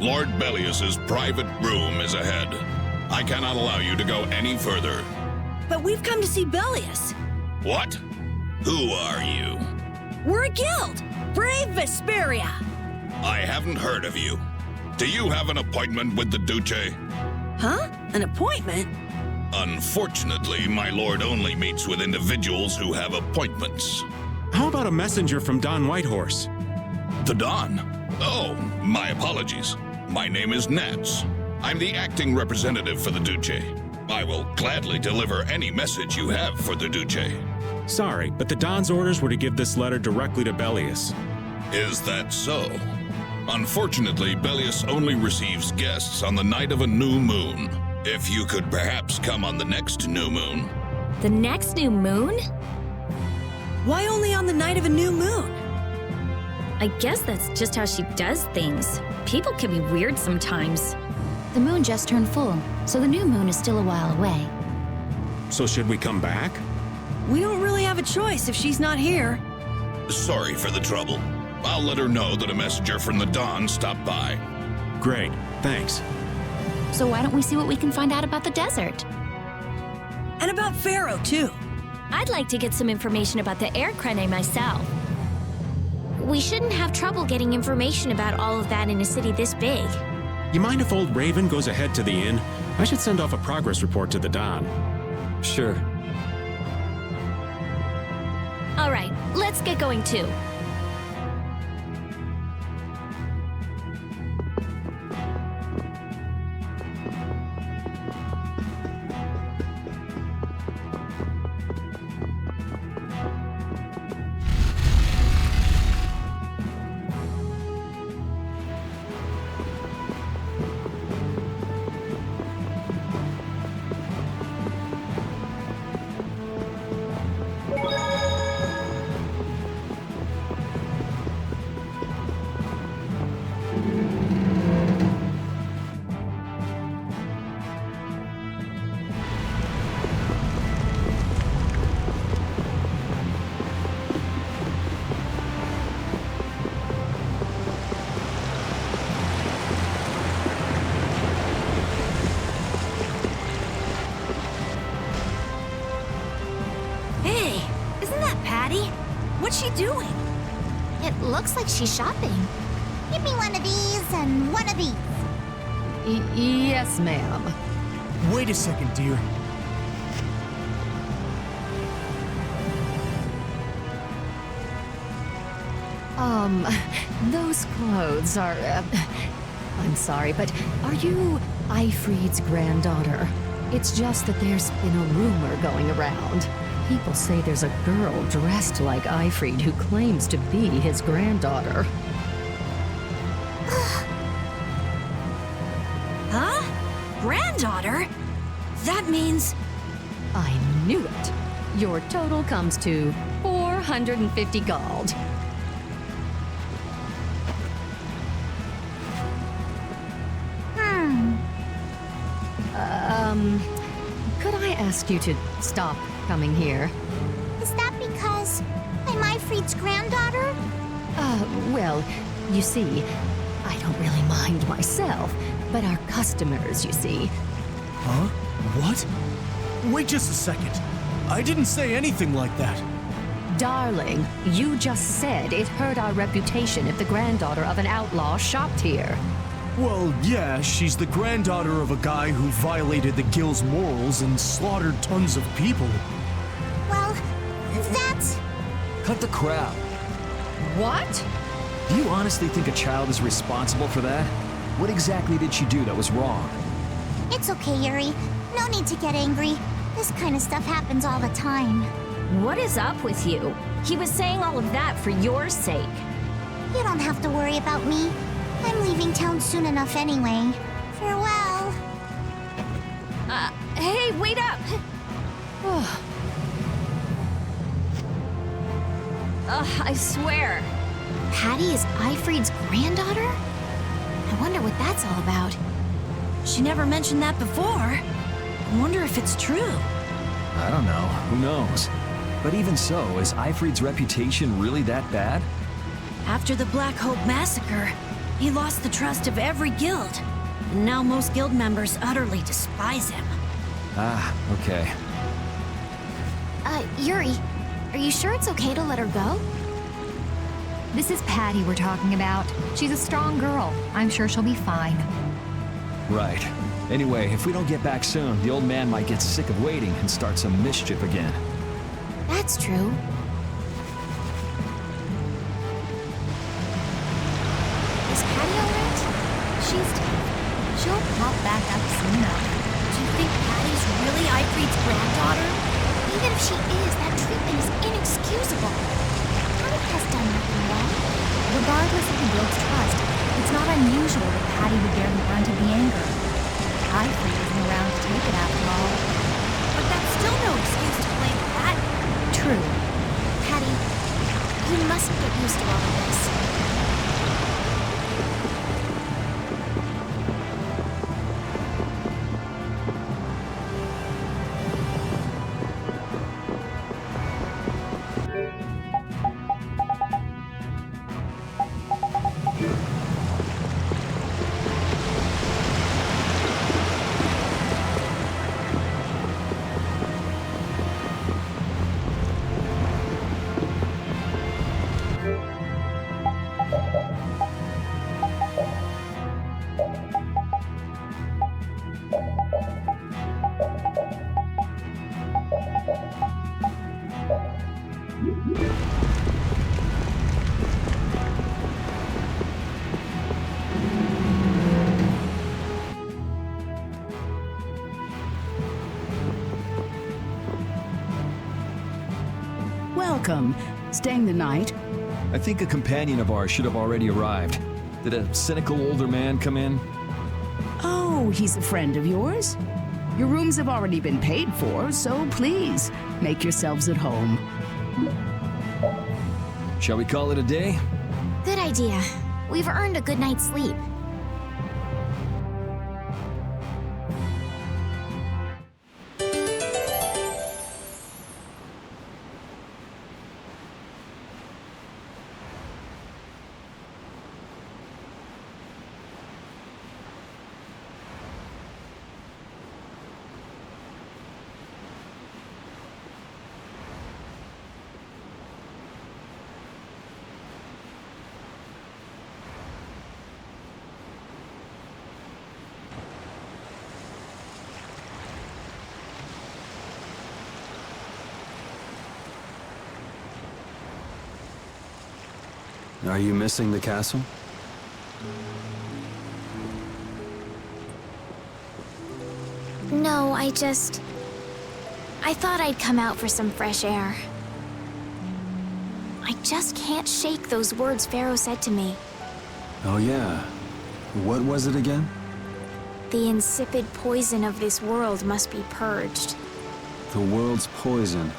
Lord Bellius's private room is ahead. I cannot allow you to go any further. But we've come to see Bellius. What? Who are you? We're a guild. Brave Vesperia. I haven't heard of you. Do you have an appointment with the Duce? Huh? An appointment? Unfortunately, my lord only meets with individuals who have appointments. How about a messenger from Don Whitehorse? The Don? Oh, my apologies. My name is Nats. I'm the acting representative for the Duce. I will gladly deliver any message you have for the Duce. Sorry, but the Don's orders were to give this letter directly to Bellius. Is that so? Unfortunately, Bellius only receives guests on the night of a new moon. If you could perhaps come on the next new moon. The next new moon? Why only on the night of a new moon? I guess that's just how she does things. People can be weird sometimes. The moon just turned full, so the new moon is still a while away. So should we come back? We don't really have a choice if she's not here. Sorry for the trouble. I'll let her know that a messenger from the Dawn stopped by. Great, thanks. So why don't we see what we can find out about the desert? And about Pharaoh, too. I'd like to get some information about the air crane myself. We shouldn't have trouble getting information about all of that in a city this big. You mind if old Raven goes ahead to the inn? I should send off a progress report to the Don. Sure. All right, let's get going too. What's she doing? It looks like she's shopping. Give me one of these and one of these. Yes, ma'am. Wait a second, dear. Those clothes are, I'm sorry, but are you Ifried's granddaughter? It's just that there's been a rumor going around. People say there's a girl dressed like Ifried who claims to be his granddaughter. Huh? Granddaughter? That means... I knew it. Your total comes to 450 gold. Could I ask you to stop coming here? Is that because I'm Ifried's granddaughter? Well, you see, I don't really mind myself, but our customers, you see. Huh? What? Wait just a second. I didn't say anything like that. Darling, you just said it hurt our reputation if the granddaughter of an outlaw shopped here. Well, yeah, she's the granddaughter of a guy who violated the guild's morals and slaughtered tons of people. Well, that's... Cut the crap. What? Do you honestly think a child is responsible for that? What exactly did she do that was wrong? It's okay, Yuri. No need to get angry. This kind of stuff happens all the time. What is up with you? He was saying all of that for your sake. You don't have to worry about me. I'm leaving town soon enough anyway. Farewell. Hey, wait up! I swear. Patty is Ifried's granddaughter? I wonder what that's all about. She never mentioned that before. I wonder if it's true. I don't know. Who knows? But even so, is Ifried's reputation really that bad? After the Black Hope massacre, he lost the trust of every guild. And now most guild members utterly despise him. Ah, okay. Yuri, are you sure it's okay to let her go? This is Patty we're talking about. She's a strong girl. I'm sure she'll be fine. Right. Anyway, if we don't get back soon, the old man might get sick of waiting and start some mischief again. That's true. Is Patty alright? She's tough. She'll pop back up soon enough. Do you think Patty's really Ifried's granddaughter? Even if she is, that treatment is inexcusable. Patty has done nothing wrong. Regardless of the guild's trust, it's not unusual that Patty would bear the brunt of the anger. Ifried isn't around to take it after all. But that's still no excuse to blame Pat. True. Patty, you mustn't get used to all of this. Welcome. Staying the night? I think a companion of ours should have already arrived. Did a cynical older man come in? Oh, he's a friend of yours? Your rooms have already been paid for, so please, make yourselves at home. Shall we call it a day? Good idea. We've earned a good night's sleep. Are you missing the castle? No, I thought I'd come out for some fresh air. I just can't shake those words Pharaoh said to me. Oh yeah. What was it again? The insipid poison of this world must be purged. The world's poison.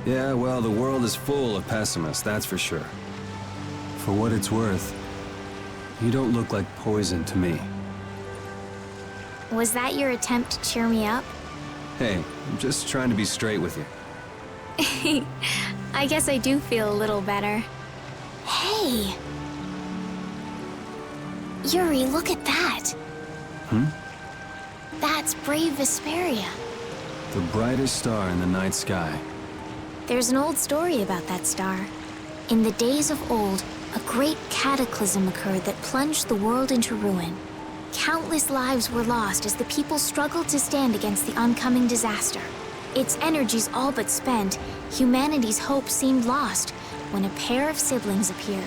Yeah, well, the world is full of pessimists, that's for sure. For what it's worth, you don't look like poison to me. Was that your attempt to cheer me up? Hey, I'm just trying to be straight with you. I guess I do feel a little better. Hey! Yuri, look at that! That's brave Vesperia. The brightest star in the night sky. There's an old story about that star. In the days of old, a great cataclysm occurred that plunged the world into ruin. Countless lives were lost as the people struggled to stand against the oncoming disaster. Its energies all but spent, humanity's hope seemed lost when a pair of siblings appeared.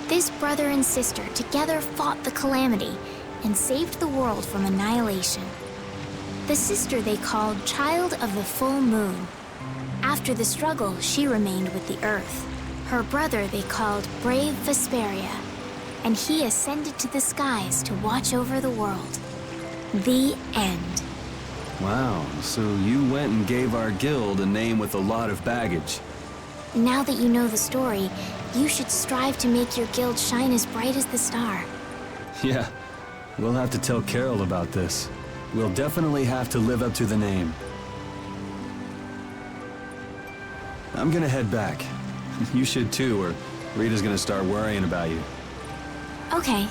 This brother and sister together fought the calamity and saved the world from annihilation. The sister they called Child of the Full Moon. After the struggle, she remained with the Earth. Her brother they called Brave Vesperia, and he ascended to the skies to watch over the world. The end. Wow, so you went and gave our guild a name with a lot of baggage. Now that you know the story, you should strive to make your guild shine as bright as the star. Yeah, we'll have to tell Carol about this. We'll definitely have to live up to the name. I'm gonna head back. You should too, or Rita's gonna start worrying about you. Okay.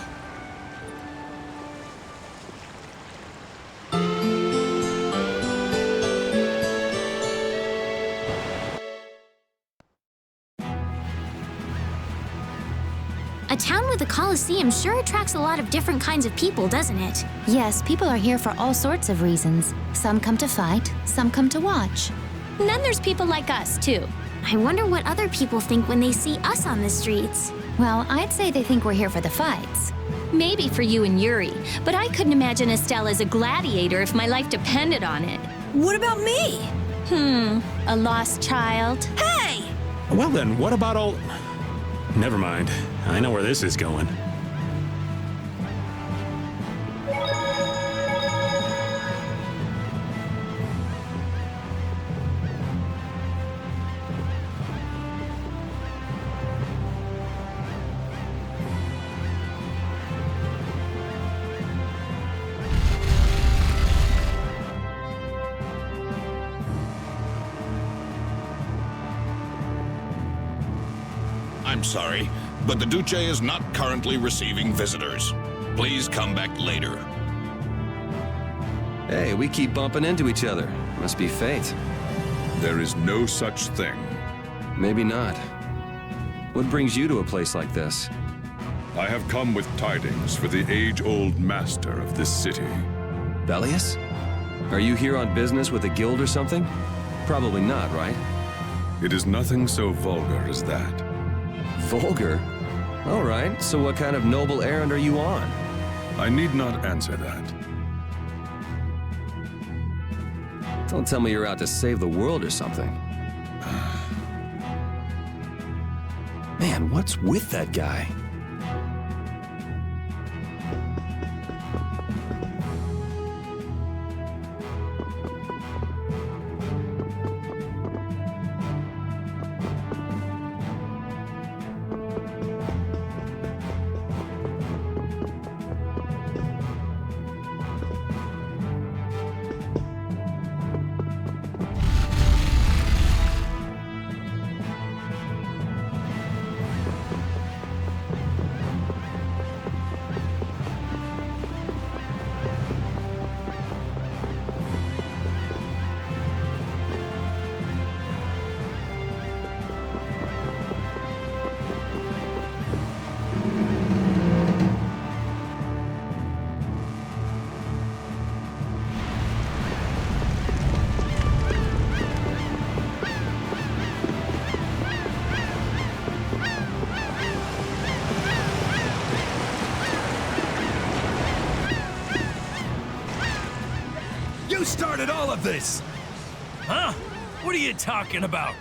A town with a coliseum sure attracts a lot of different kinds of people, doesn't it? Yes, people are here for all sorts of reasons. Some come to fight, some come to watch. And then there's people like us, too. I wonder what other people think when they see us on the streets. Well, I'd say they think we're here for the fights. Maybe for you and Yuri, but I couldn't imagine Estelle as a gladiator if my life depended on it. What about me? A lost child. Hey! Well then, what about all... Never mind. I know where this is going. I'm sorry, but the Duce is not currently receiving visitors. Please come back later. Hey, we keep bumping into each other. Must be fate. There is no such thing. Maybe not. What brings you to a place like this? I have come with tidings for the age-old master of this city. Bellius? Are you here on business with a guild or something? Probably not, right? It is nothing so vulgar as that. Vulgar? All right, so what kind of noble errand are you on? I need not answer that. Don't tell me you're out to save the world or something. Man, what's with that guy? You started all of this! Huh? What are you talking about?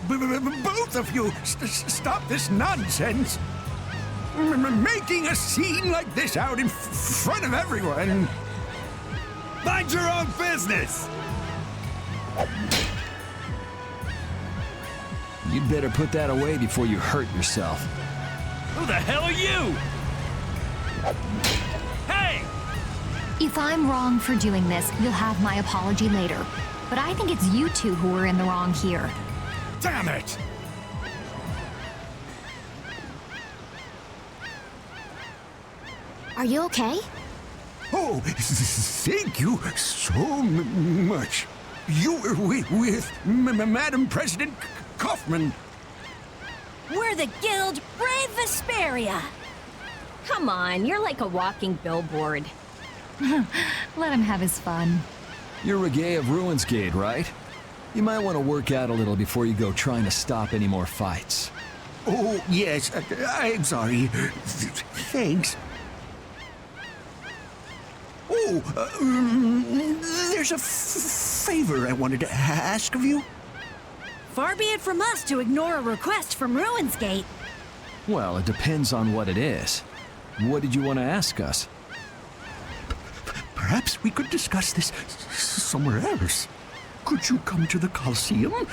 Both of you, stop this nonsense! Making a scene like this out in front of everyone! Mind your own business! You'd better put that away before you hurt yourself. Who the hell are you? Hey! If I'm wrong for doing this, you'll have my apology later. But I think it's you two who are in the wrong here. Damn it! Are you okay? Oh, thank you so much. You were with Madam President Kaufman. We're the Guild Brave Vesperia. Come on, you're like a walking billboard. Let him have his fun. You're Reggae of Ruinsgate, right? You might want to work out a little before you go trying to stop any more fights. Oh, yes, I'm sorry. Thanks. Oh, there's a favor I wanted to ask of you. Far be it from us to ignore a request from Ruinsgate. Well, it depends on what it is. What did you want to ask us? Perhaps we could discuss this somewhere else. Could you come to the Coliseum?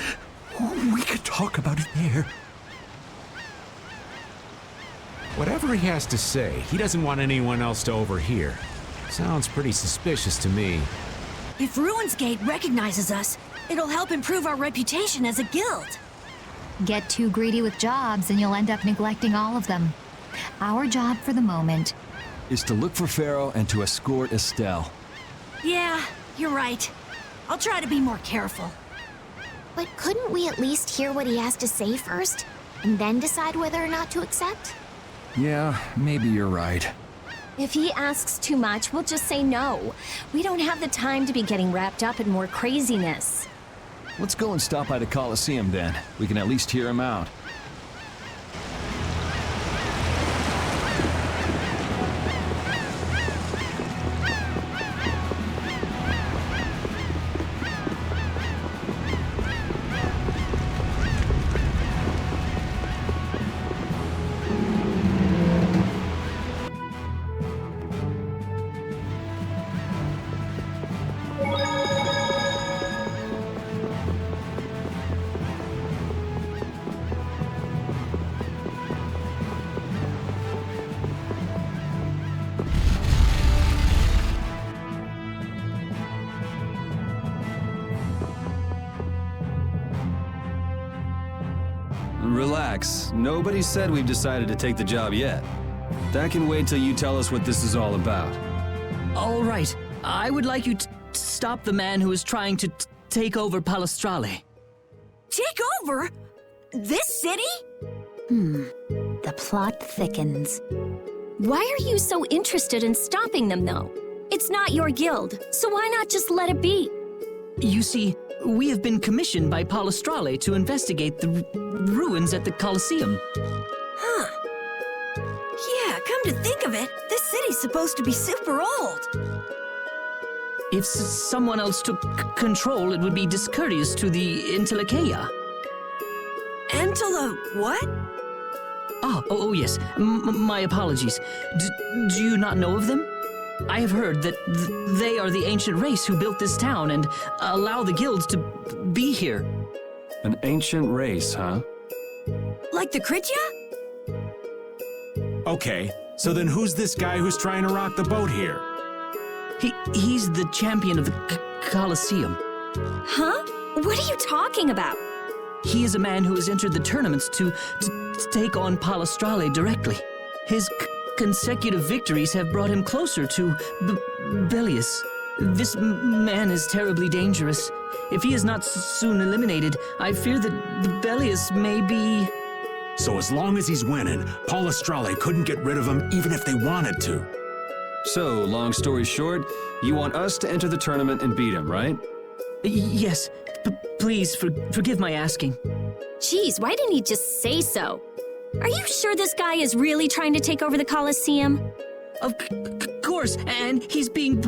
We could talk about it there. Whatever he has to say, he doesn't want anyone else to overhear. Sounds pretty suspicious to me. If Ruinsgate recognizes us, it'll help improve our reputation as a guild. Get too greedy with jobs and you'll end up neglecting all of them. Our job for the moment is to look for Pharaoh and to escort Estelle. Yeah, you're right. I'll try to be more careful. But couldn't we at least hear what he has to say first, and then decide whether or not to accept? Yeah, maybe you're right. If he asks too much, we'll just say no. We don't have the time to be getting wrapped up in more craziness. Let's go and stop by the Coliseum then. We can at least hear him out. Relax. Nobody said we've decided to take the job yet. That can wait till you tell us what this is all about. All right. I would like you to stop the man who is trying to take over Palestrale. Take over? This city? The plot thickens. Why are you so interested in stopping them, though? It's not your guild, so why not just let it be? You see, we have been commissioned by Palestrale to investigate the ruins at the Coliseum. Huh. Yeah, come to think of it, this city's supposed to be super old. If someone else took control, it would be discourteous to the Intellikeia. What? Oh yes. My apologies. Do you not know of them? I have heard that they are the ancient race who built this town and allow the guilds to be here. An ancient race, huh? Like the Kritya? Okay, so then who's this guy who's trying to rock the boat here? He's the champion of the Coliseum. Huh? What are you talking about? He is a man who has entered the tournaments to take on Palestrale directly. His consecutive victories have brought him closer to Belius. This man is terribly dangerous. If he is not soon eliminated, I fear that Belius may be... So as long as he's winning, Palestrale couldn't get rid of him even if they wanted to. So, long story short, you want us to enter the tournament and beat him, right? Yes. Please, forgive my asking. Geez, why didn't he just say so? Are you sure this guy is really trying to take over the Coliseum? Of course, and he's being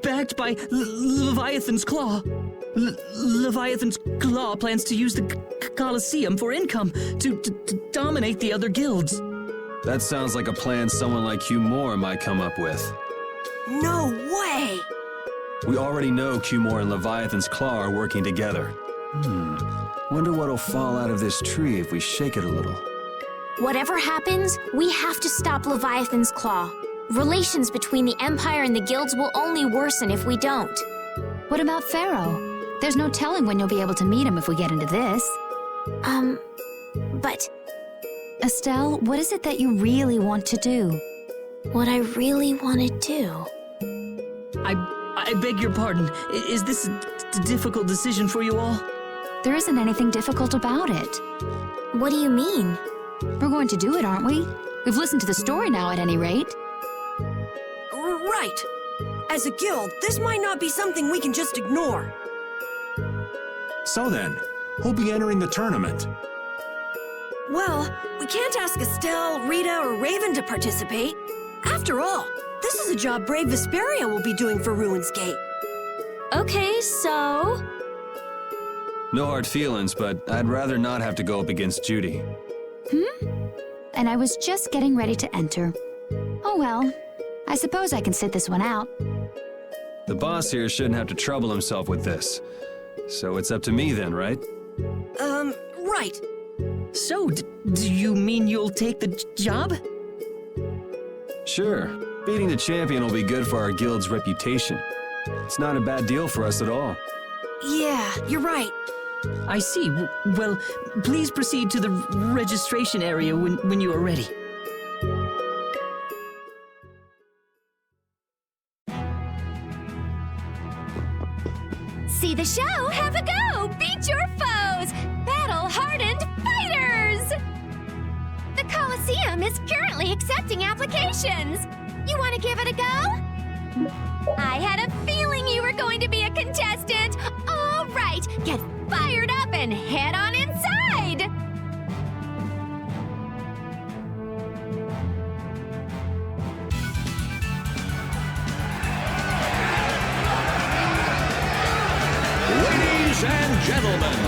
backed by Leviathan's Claw. Leviathan's Claw plans to use the Colosseum for income to dominate the other guilds. That sounds like a plan someone like Hugh Moore might come up with. No way! We already know Hugh Moore and Leviathan's Claw are working together. Wonder what'll fall out of this tree if we shake it a little. Whatever happens, we have to stop Leviathan's Claw. Relations between the Empire and the guilds will only worsen if we don't. What about Pharaoh? There's no telling when you'll be able to meet him if we get into this. But... Estelle, what is it that you really want to do? What I really want to do? I beg your pardon. Is this a difficult decision for you all? There isn't anything difficult about it. What do you mean? We're going to do it, aren't we? We've listened to the story now, at any rate. Right. As a guild, this might not be something we can just ignore. So then, who'll be entering the tournament? Well, we can't ask Estelle, Rita, or Raven to participate. After all, this is a job Brave Vesperia will be doing for Ruins Gate. Okay, so... No hard feelings, but I'd rather not have to go up against Judy. And I was just getting ready to enter. Oh well, I suppose I can sit this one out. The boss here shouldn't have to trouble himself with this. So it's up to me then, right? Right. So, do you mean you'll take the job? Sure. Beating the champion will be good for our guild's reputation. It's not a bad deal for us at all. Yeah, you're right. I see. Well, please proceed to the registration area when you are ready. See the show, have a go! Beat your foes! Battle-hardened fighters! The Colosseum is currently accepting applications. You want to give it a go? I had a feeling you were going to be a contestant. All right, get fired up and head on inside! Ladies and gentlemen,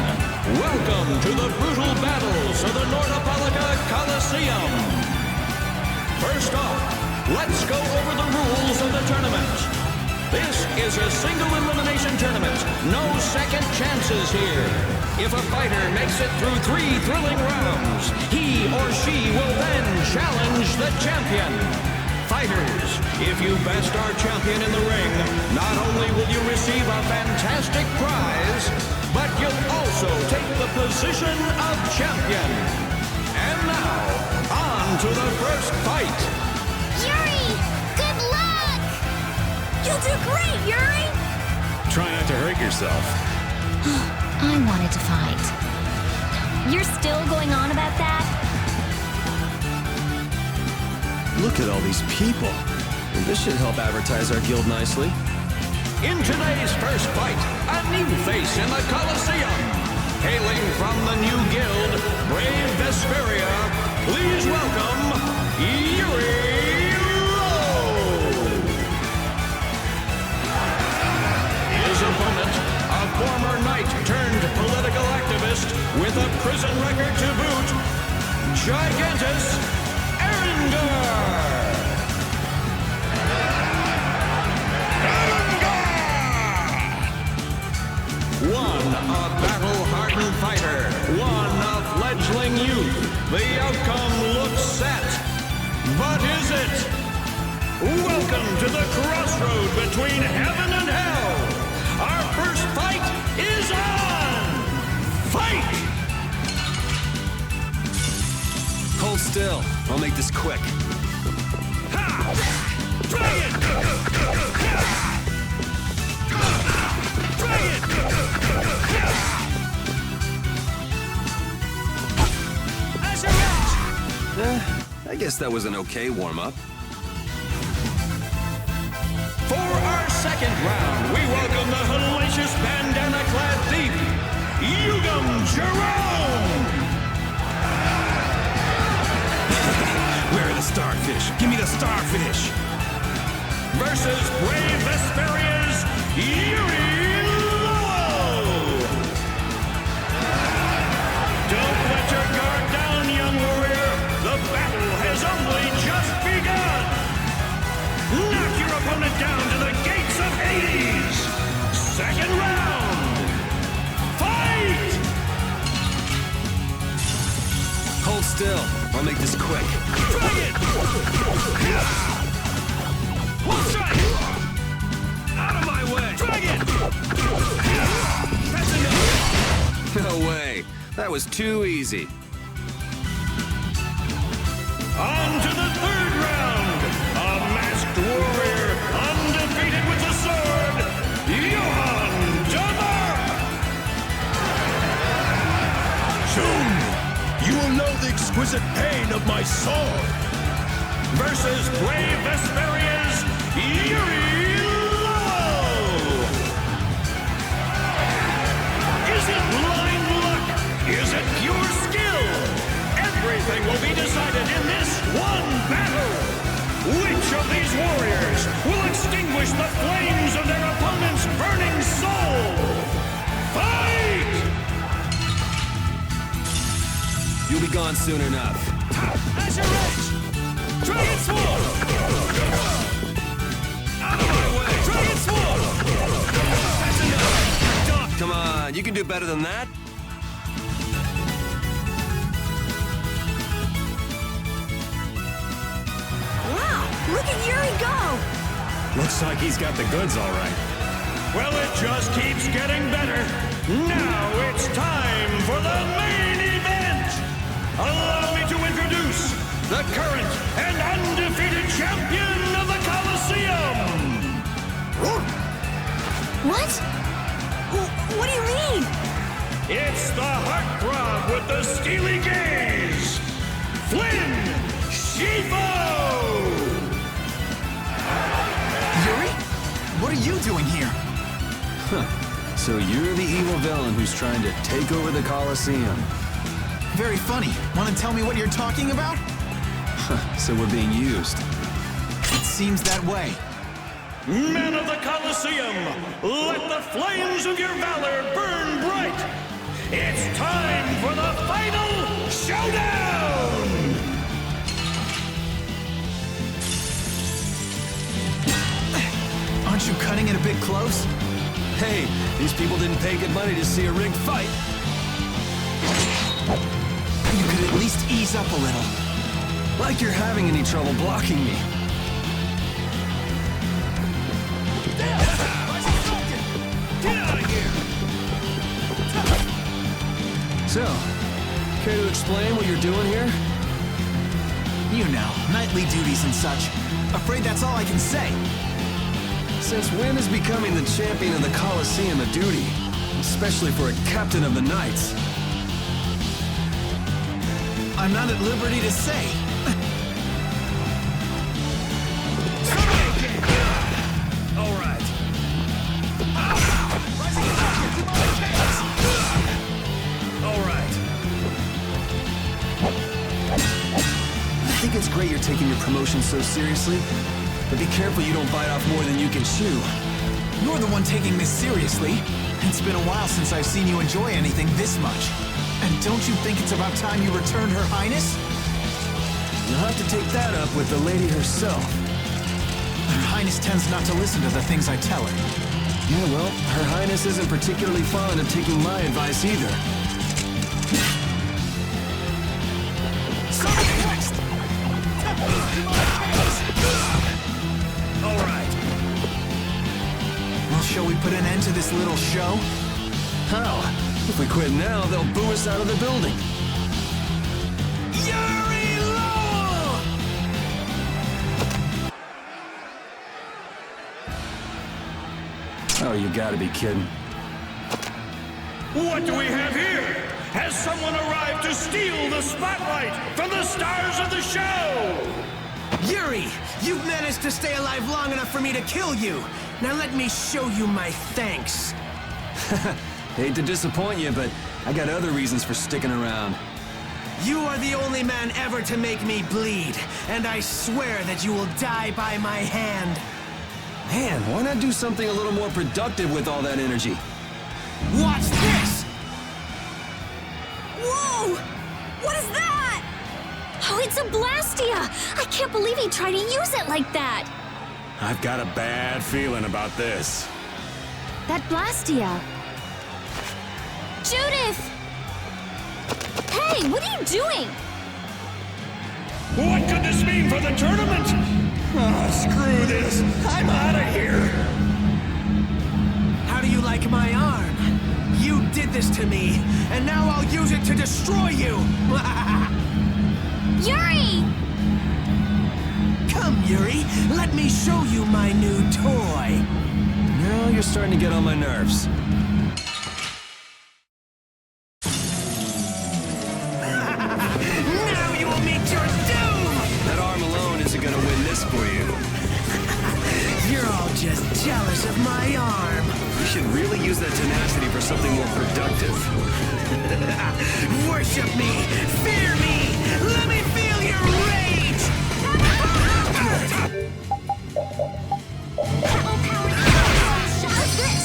welcome to the brutal battles of the Nordopolica Coliseum. First off, let's go over the rules of the tournament. This is a single elimination tournament. No second chances here. If a fighter makes it through 3 thrilling rounds, he or she will then challenge the champion. Fighters, if you best our champion in the ring, not only will you receive a fantastic prize, but you'll also take the position of champion. And now, on to the first fight. Yuri! Good luck! You'll do great, Yuri! Try not to hurt yourself. I wanted to fight. You're still going on about that? Look at all these people. This should help advertise our guild nicely. In today's first fight, a new face in the Coliseum. Hailing from the new guild, Brave Vesperia, please welcome Yuri Lowe. His opponent, a former knight turned political activist with a prison record to boot, Gigantus One, a battle-hardened fighter. One, a fledgling youth. The outcome looks set. But is it? Welcome to the crossroad between heaven and hell. Our first fight is on! Fight! Hold still. I'll make this quick. I guess that was an okay warm-up. For our second round, we welcome the hellacious bandana-clad thief, Yugam Jerome! Where are the starfish? Give me the starfish! versus Brave Vesperia's Yuri Lowell. Don't let your guard down, young warrior. The battle has only just begun. Knock your opponent down to the gates of Hades. Second round. Fight! Hold still. I'll make this quick. Dragon! One strike! Out of my way! Dragon! That's enough! No way. That was too easy. On to the third round. A masked warrior, undefeated with the sword, Johann Dummer. Soon, you will know the exquisite pain of my sword. Versus Brave Vesperia's Yuri Lowell. Is it blind luck? Is it pure skill? Everything will be decided in this one battle. Which of these warriors will extinguish the flames of their opponent's burning soul? Fight! You'll be gone soon enough. Azure Edge! Dragon Sword! Out of my way! Dragon Sword! That's enough! Come on, you can do better than that. Wow, look at Yuri go! Looks like he's got the goods all right. Well, it just keeps getting better. Now it's time for the main event. Allow me to introduce the current and undefeated champion of the Coliseum. What? What do you mean? It's the heartthrob with the steely gaze, Flynn Scifo! Yuri? What are you doing here? Huh. So you're the evil villain who's trying to take over the Coliseum. Very funny. Want to tell me what you're talking about? So we're being used. It seems that way. Men of the Coliseum, let the flames of your valor burn bright. It's time for the final showdown! Aren't you cutting it a bit close? Hey, these people didn't pay good money to see a rigged fight. You could at least ease up a little. Like you're having any trouble blocking me. Get out of here! So, care to explain what you're doing here? You know, nightly duties and such. Afraid that's all I can say. Since when is becoming the champion of the Coliseum a duty? Especially for a captain of the Knights. I'm not at liberty to say. All right. All right. I think it's great you're taking your promotion so seriously, but be careful you don't bite off more than you can chew. You're the one taking this seriously. It's been a while since I've seen you enjoy anything this much. And don't you think it's about time you returned Her Highness? You'll have to take that up with the lady herself. Her Highness tends not to listen to the things I tell her. Yeah, well, Her Highness isn't particularly fond of taking my advice either. All right. Well, shall we put an end to this little show? How? If we quit now, they'll boo us out of the building. Yuri Lowell! Oh, you gotta be kidding. What do we have here? Has someone arrived to steal the spotlight from the stars of the show? Yuri, you've managed to stay alive long enough for me to kill you. Now let me show you my thanks. Hate to disappoint you, but I got other reasons for sticking around. You are the only man ever to make me bleed, and I swear that you will die by my hand. Man, why not do something a little more productive with all that energy? Watch this! Whoa! What is that? Oh, it's a Blastia! I can't believe he tried to use it like that! I've got a bad feeling about this. That Blastia! Judith! Hey, what are you doing? What could this mean for the tournament? Ah, screw this. I'm out of here. How do you like my arm? You did this to me, and now I'll use it to destroy you! Yuri! Come, Yuri, let me show you my new toy. Now you're starting to get on my nerves. Now you will meet your doom! That arm alone isn't gonna win this for you. You're all just jealous of my arm. You should really use that tenacity for something more productive. Worship me! Fear me! Let me feel your rage! What's this?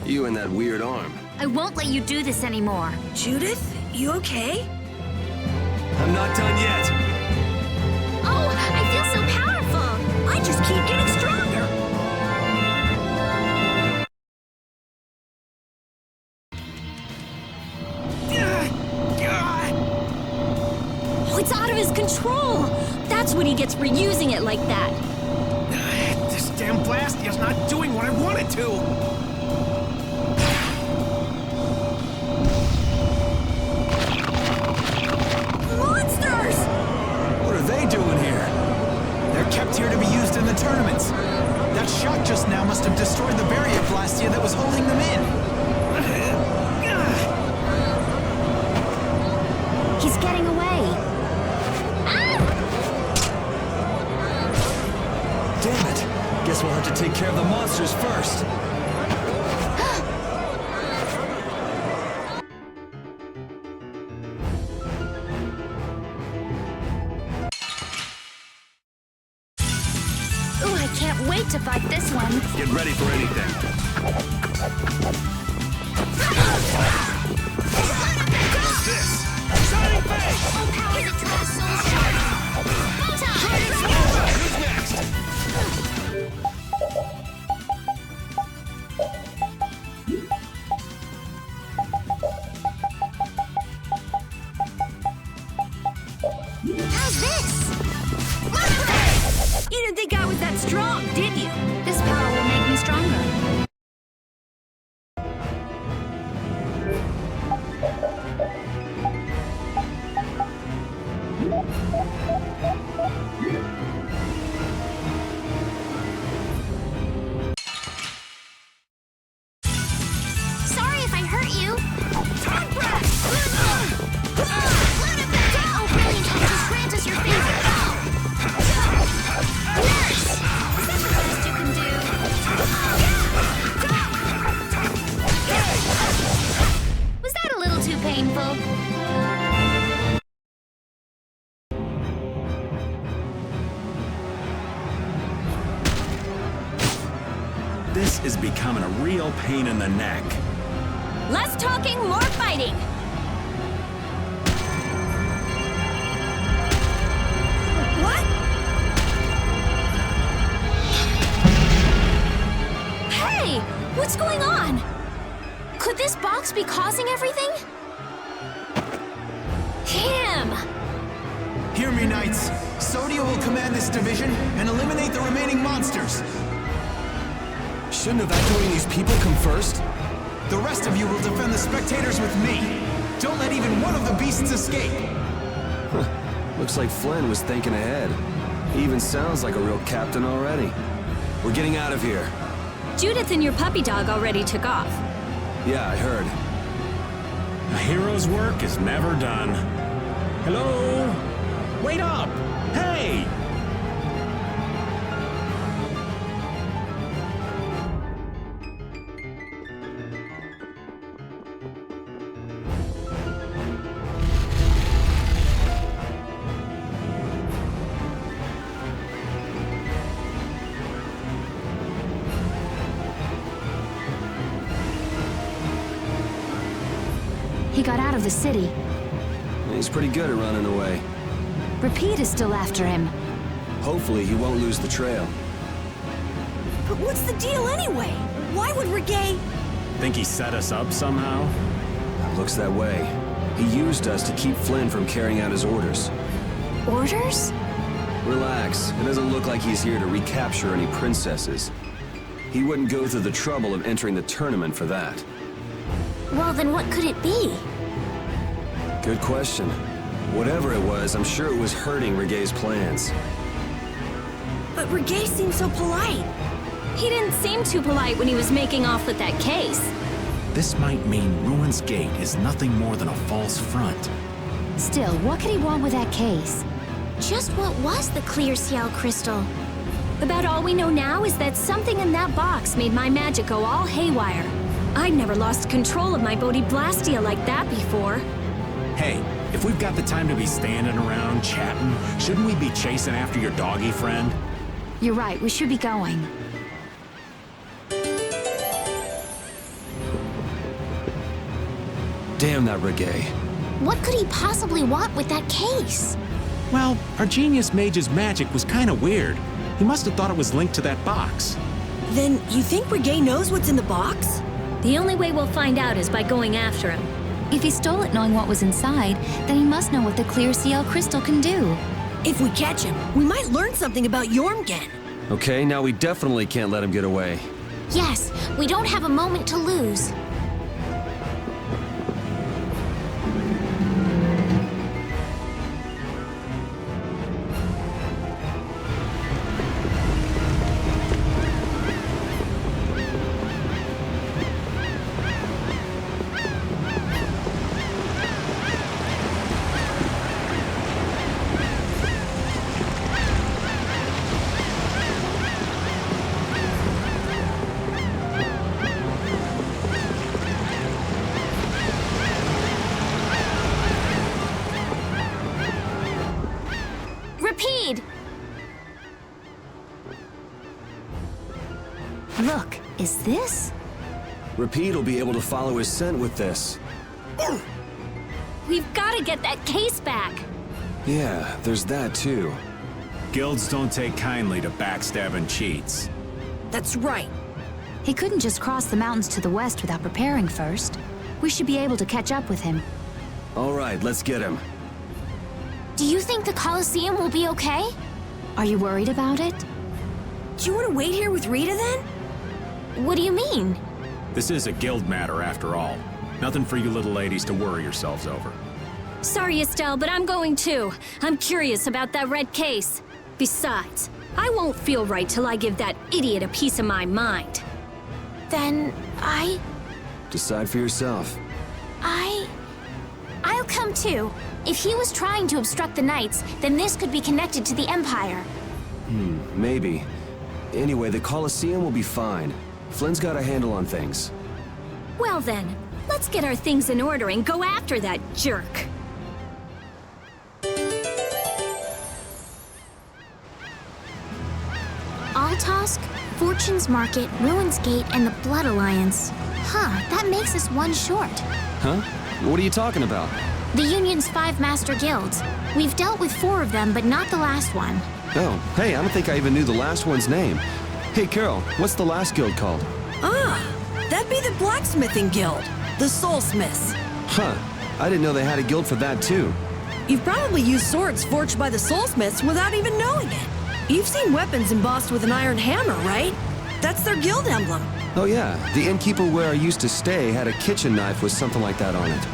You and that weird arm. I won't let you do this anymore. Judith, you okay? I'm not done yet. Oh, I feel so powerful! I just keep getting stronger. Oh, it's out of his control! That's what he gets for using it like that. This damn Blastia's not doing what I want it to! Monsters! What are they doing here? They're kept here to be used in the tournaments. That shot just now must have destroyed the barrier Blastia that was holding them in. He's getting away. Damn it! Guess we'll have to take care of the monsters first. Ooh, I can't wait to fight this one. Get ready for anything. What's this? Shining Face! Oh, power is a trap soul shard. Who's next? How's this? You didn't think I was that strong, did you? This power will make me stronger. Sorry if I hurt you. Top breath! Oh, brilliant! Just grant us your favor. Nurse! Is that the best you can do? Was that a little too painful? This is becoming a real pain in the neck. Less talking, more fighting. What? Hey! What's going on? Could this box be causing everything? Him! Hear me, Knights. Sodia will command this division and eliminate the remaining monsters. Shouldn't evacuating these people come first? The rest of you will defend the spectators with me. Don't let even one of the beasts escape! Looks like Flynn was thinking ahead. He even sounds like a real captain already. We're getting out of here. Judith and your puppy dog already took off. Yeah, I heard. A hero's work is never done. Hello? Wait up! Hey! He got out of the city. He's pretty good at running away. Repeat is still after him. Hopefully he won't lose the trail. But what's the deal anyway? Why would Reggae... Think he set us up somehow? Looks that way. He used us to keep Flynn from carrying out his orders. Orders? Relax. It doesn't look like he's here to recapture any princesses. He wouldn't go through the trouble of entering the tournament for that. Well, then what could it be? Good question. Whatever it was, I'm sure it was hurting Regae's plans. But Reggae seemed so polite. He didn't seem too polite when he was making off with that case. This might mean Ruin's Gate is nothing more than a false front. Still, what could he want with that case? Just what was the clear Ciel crystal? About all we know now is that something in that box made my magic go all haywire. I'd never lost control of my Bodhi Blastia like that before. Hey, if we've got the time to be standing around chatting, shouldn't we be chasing after your doggy friend? You're right, we should be going. Damn that Regae. What could he possibly want with that case? Well, our genius mage's magic was kind of weird. He must have thought it was linked to that box. Then you think Reggae knows what's in the box? The only way we'll find out is by going after him. If he stole it knowing what was inside, then he must know what the clear Ciel crystal can do. If we catch him, we might learn something about Jormungand. Okay, now we definitely can't let him get away. Yes, we don't have a moment to lose. Look, is this? Repeat will be able to follow his scent with this. We've got to get that case back. Yeah, there's that too. Guilds don't take kindly to backstabbing cheats. That's right. He couldn't just cross the mountains to the west without preparing first. We should be able to catch up with him. All right, let's get him. Do you think the Colosseum will be okay? Are you worried about it? Do you want to wait here with Rita then? What do you mean? This is a guild matter after all. Nothing for you little ladies to worry yourselves over. Sorry, Estelle, but I'm going too. I'm curious about that red case. Besides, I won't feel right till I give that idiot a piece of my mind. Then Decide for yourself. I'll come too. If he was trying to obstruct the Knights, then this could be connected to the Empire. Maybe. Anyway, the Colosseum will be fine. Flynn's got a handle on things. Well then, let's get our things in order and go after that jerk. Altosk, Fortune's Market, Ruin's Gate, and the Blood Alliance. That makes us one short. Huh? What are you talking about? The Union's 5 master guilds. We've dealt with 4 of them, but not the last one. Oh, hey, I don't think I even knew the last one's name. Hey, Carol, what's the last guild called? That'd be the Blacksmithing Guild, the Soulsmiths. Huh, I didn't know they had a guild for that too. You've probably used swords forged by the Soulsmiths without even knowing it. You've seen weapons embossed with an iron hammer, right? That's their guild emblem. Oh yeah, the innkeeper where I used to stay had a kitchen knife with something like that on it.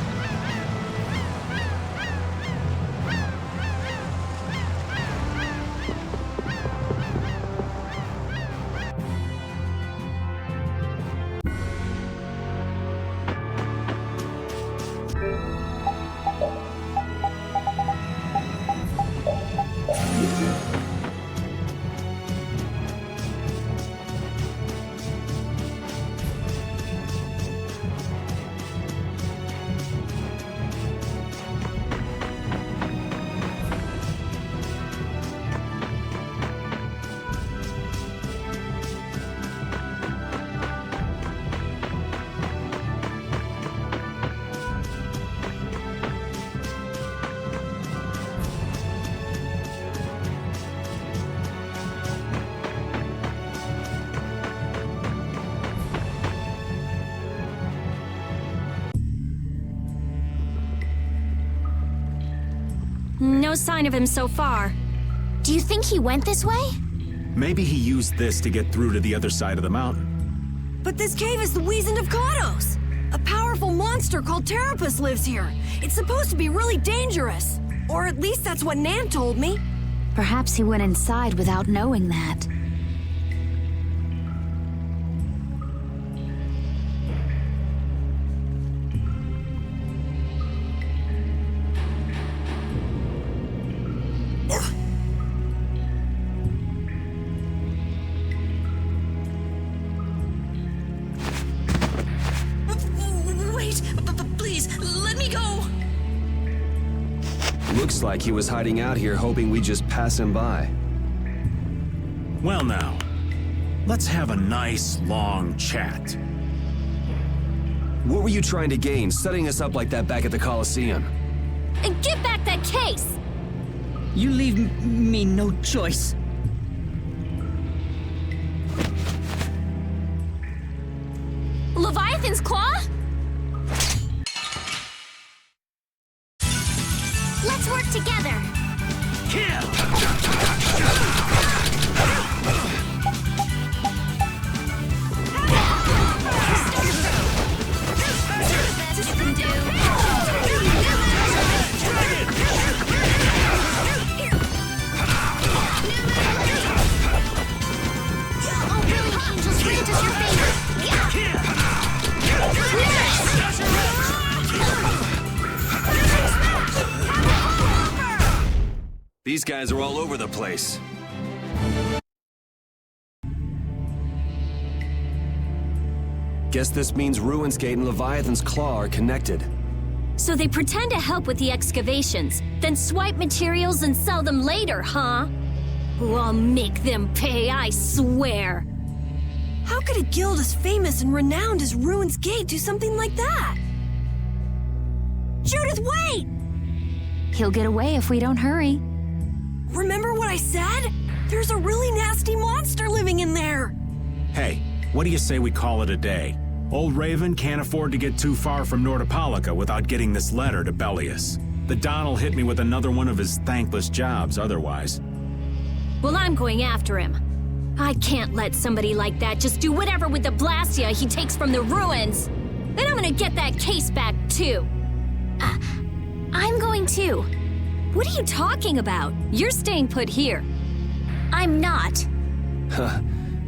No sign of him so far. Do you think he went this way? Maybe he used this to get through to the other side of the mountain. But this cave is the Wizened of Kados. A powerful monster called Terapus lives here. It's supposed to be really dangerous. Or at least that's what Nan told me. Perhaps he went inside without knowing that. Wait, please, let me go! Looks like he was hiding out here hoping we'd just pass him by. Well now, let's have a nice, long chat. What were you trying to gain, setting us up like that back at the Coliseum? And give back that case! You leave me no choice. Leviathan's Claw? Let's work together. These guys are all over the place. Guess this means Ruin's Gate and Leviathan's Claw are connected. So they pretend to help with the excavations, then swipe materials and sell them later, huh? Oh, I'll make them pay, I swear. How could a guild as famous and renowned as Ruin's Gate do something like that? Judith, wait! He'll get away if we don't hurry. Remember what I said? There's a really nasty monster living in there! Hey, what do you say we call it a day? Old Raven can't afford to get too far from Nordopolica without getting this letter to Bellius. The Don'll hit me with another one of his thankless jobs otherwise. Well, I'm going after him. I can't let somebody like that just do whatever with the Blastia he takes from the ruins. Then I'm gonna get that case back, too. I'm going too. What are you talking about? You're staying put here. I'm not. Huh.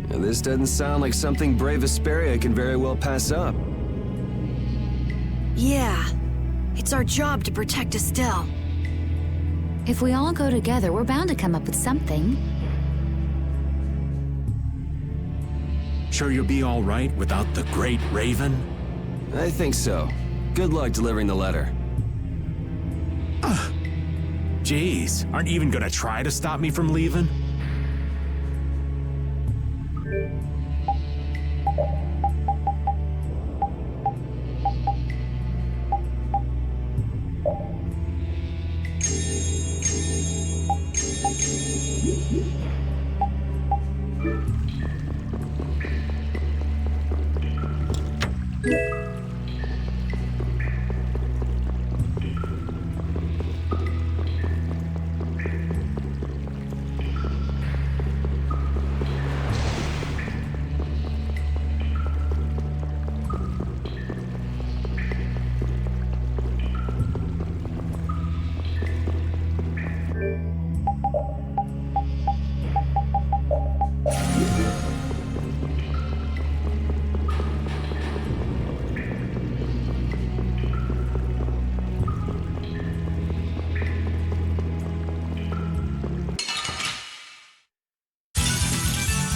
This doesn't sound like something Brave Vesperia can very well pass up. Yeah. It's our job to protect Estelle. If we all go together, we're bound to come up with something. Sure you'll be all right without the Great Raven? I think so. Good luck delivering the letter. Jeez, aren't you even gonna try to stop me from leaving?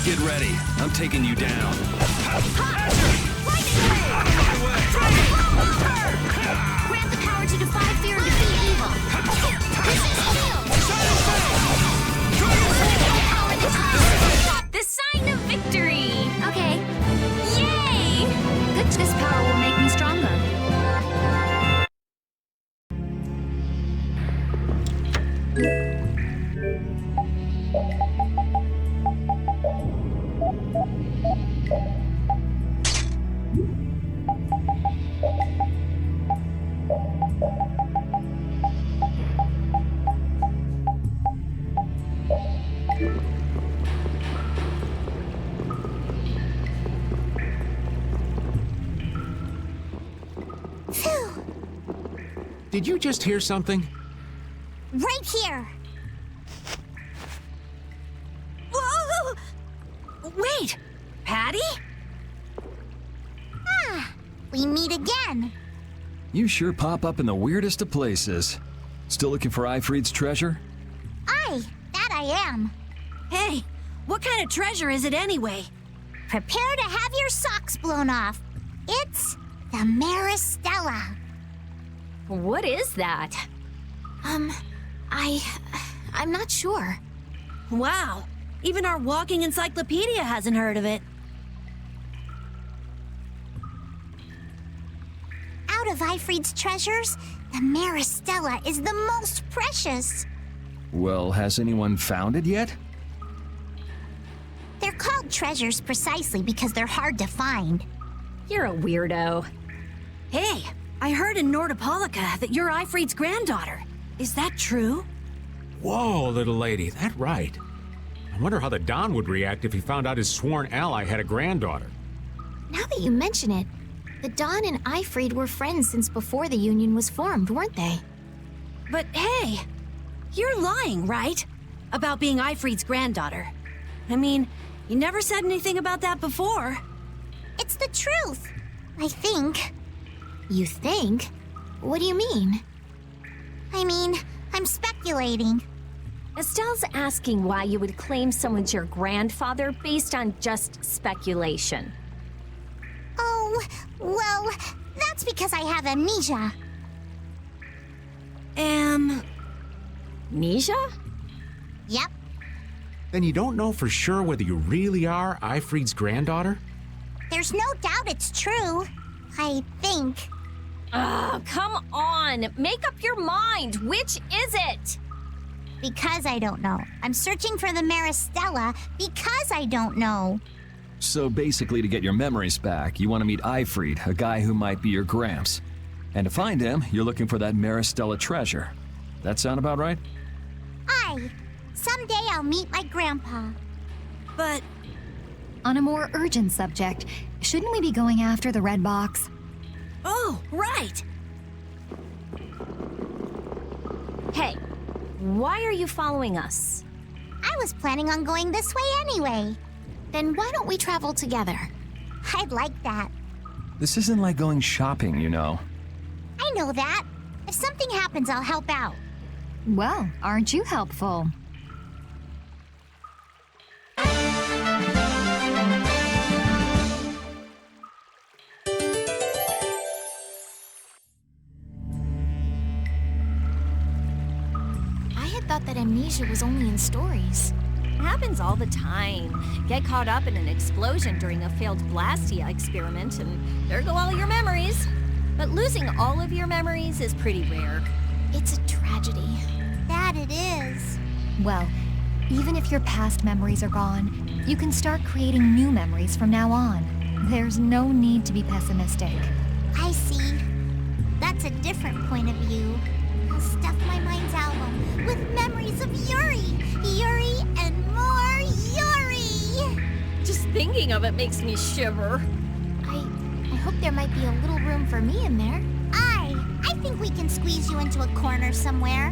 Get ready. I'm taking you down. Grant the power to defy fear and defeat evil. The sign of victory! Okay. Yay! Good. This power will make me stronger. Did you just hear something? Right here. Whoa! Wait! Patty? Ah, we meet again. You sure pop up in the weirdest of places. Still looking for Ifrid's treasure? That I am. Hey, what kind of treasure is it anyway? Prepare to have your socks blown off. It's the Maristella. What is that? I'm not sure. Wow, even our walking encyclopedia hasn't heard of it. Out of Ifrid's treasures, the Maristella is the most precious. Well, has anyone found it yet? They're called treasures precisely because they're hard to find. You're a weirdo. Hey, I heard in Nordopolica that you're Ifrid's granddaughter. Is that true? Whoa, little lady, that right. I wonder how the Don would react if he found out his sworn ally had a granddaughter. Now that you mention it, the Don and Ifrid were friends since before the Union was formed, weren't they? But hey, you're lying, right? About being Ifrid's granddaughter. I mean, you never said anything about that before. It's the truth, I think. You think? What do you mean? I mean, I'm speculating. Estelle's asking why you would claim someone's your grandfather based on just speculation. Oh, well, that's because I have amnesia. Amnesia? Yep. Then you don't know for sure whether you really are Ifrid's granddaughter? There's no doubt it's true. I think. Oh, come on! Make up your mind! Which is it? Because I don't know. I'm searching for the Maristella because I don't know. So basically, to get your memories back, you want to meet Ifrid, a guy who might be your gramps. And to find him, you're looking for that Maristella treasure. That sound about right? Someday I'll meet my grandpa. But on a more urgent subject, shouldn't we be going after the red box? Oh, right! Hey, why are you following us? I was planning on going this way anyway. Then why don't we travel together? I'd like that. This isn't like going shopping, you know. I know that. If something happens, I'll help out. Well, aren't you helpful? Thought that amnesia was only in stories. It happens all the time. Get caught up in an explosion during a failed Blastia experiment, and there go all your memories. But losing all of your memories is pretty rare. It's a tragedy. That it is. Well, even if your past memories are gone, you can start creating new memories from now on. There's no need to be pessimistic. I see. That's a different point of view. I'll stuff my mind's album with memories of Yuri! Yuri and more Yuri! Just thinking of it makes me shiver. I hope there might be a little room for me in there. I think we can squeeze you into a corner somewhere.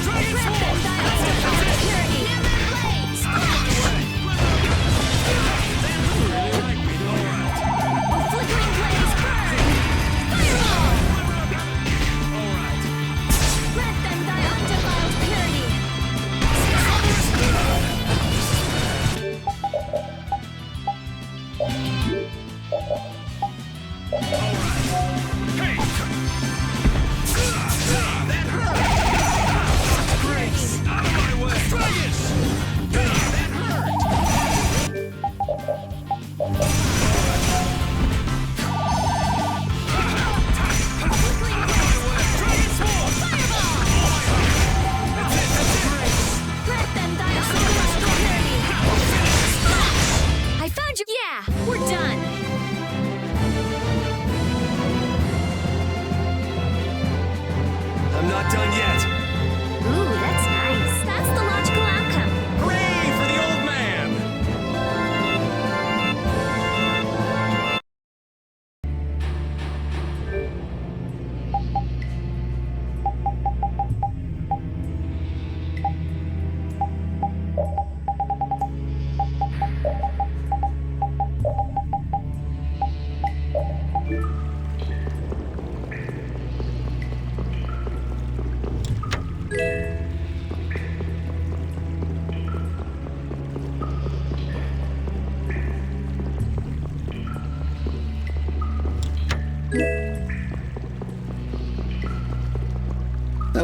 Try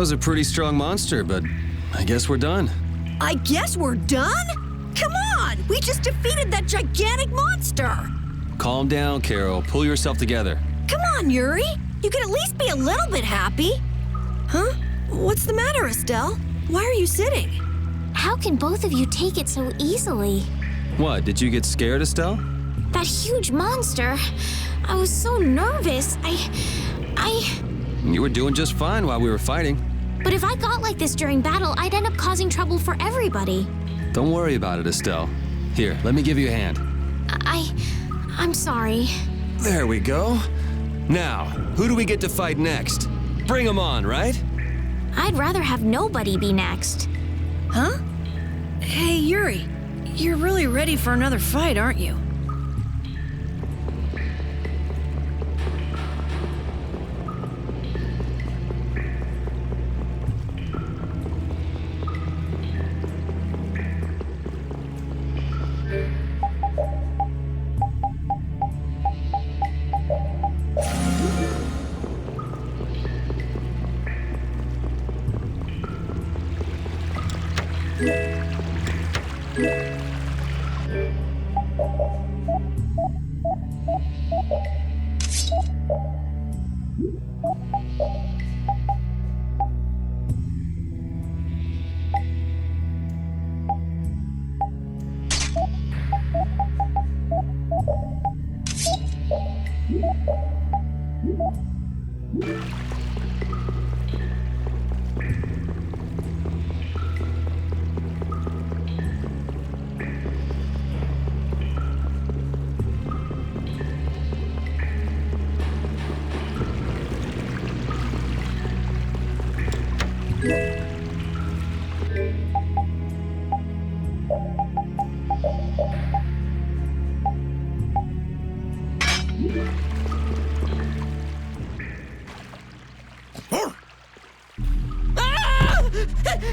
was a pretty strong monster, but I guess we're done. I guess we're done? Come on! We just defeated that gigantic monster! Calm down, Carol. Pull yourself together. Come on, Yuri! You can at least be a little bit happy! Huh? What's the matter, Estelle? Why are you sitting? How can both of you take it so easily? What, did you get scared, Estelle? That huge monster. I was so nervous. You were doing just fine while we were fighting. But if I got like this during battle, I'd end up causing trouble for everybody. Don't worry about it, Estelle. Here, let me give you a hand. I'm sorry. There we go. Now, who do we get to fight next? Bring 'em on, right? I'd rather have nobody be next. Huh? Hey, Yuri. You're really ready for another fight, aren't you?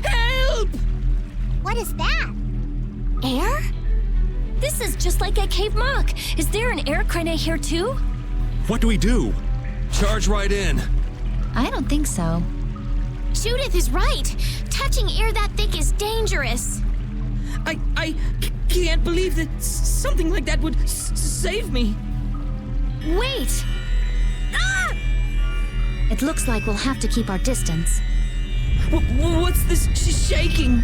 Help! What is that? Air? This is just like at Cave Mock. Is there an air crane here too? What do we do? Charge right in. I don't think so. Judith is right. Touching air that thick is dangerous. I can't believe that something like that would save me. Wait! Ah! It looks like we'll have to keep our distance. What's this shaking?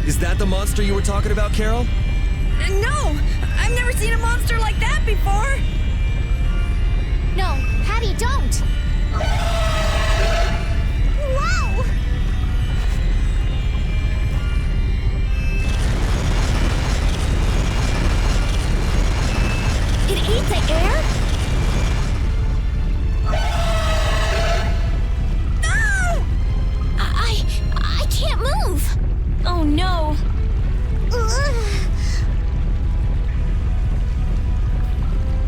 Is that the monster you were talking about, Carol? No! I've never seen a monster like that before! No, Patty, don't! Whoa! It ate the air? No! I can't move! Oh no!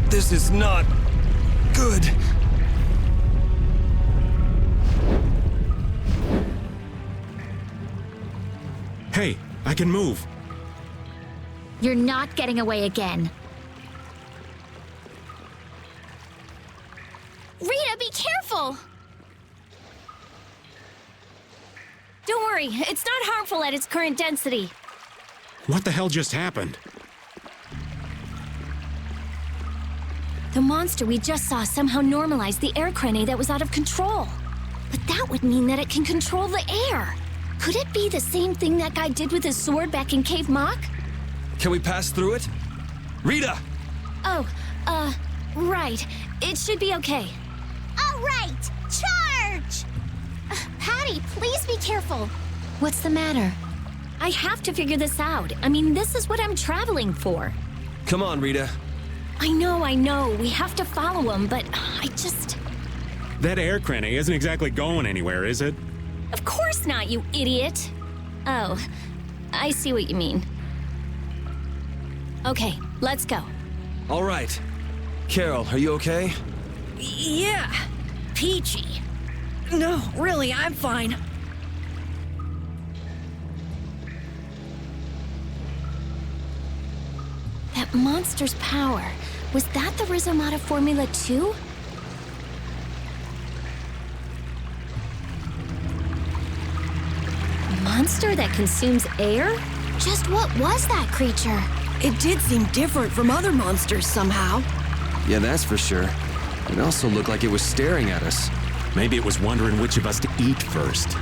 This is not good. Hey, I can move. You're not getting away again. Rita, be careful! Don't worry, it's not harmful at its current density. What the hell just happened? The monster we just saw somehow normalized the air crane that was out of control. But that would mean that it can control the air. Could it be the same thing that guy did with his sword back in Cave Mock? Can we pass through it? Rita! Oh, right. It should be okay. All right, charge! Patty, please be careful. What's the matter? I have to figure this out. I mean, this is what I'm traveling for. Come on, Rita. I know. We have to follow him, but I just... That air crane isn't exactly going anywhere, is it? Of course not, you idiot. Oh, I see what you mean. Okay, let's go. All right. Carol, are you okay? Yeah, peachy. No, really, I'm fine. That That monster's power, was that the Rhizomata formula too? A monster that consumes air? Just what was that creature? It did seem different from other monsters somehow. Yeah, that's for sure. It also looked like it was staring at us. Maybe it was wondering which of us to eat first.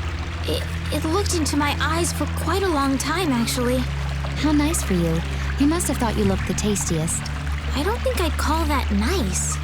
It looked into my eyes for quite a long time, actually. How nice for you. He must have thought you looked the tastiest. I don't think I'd call that nice.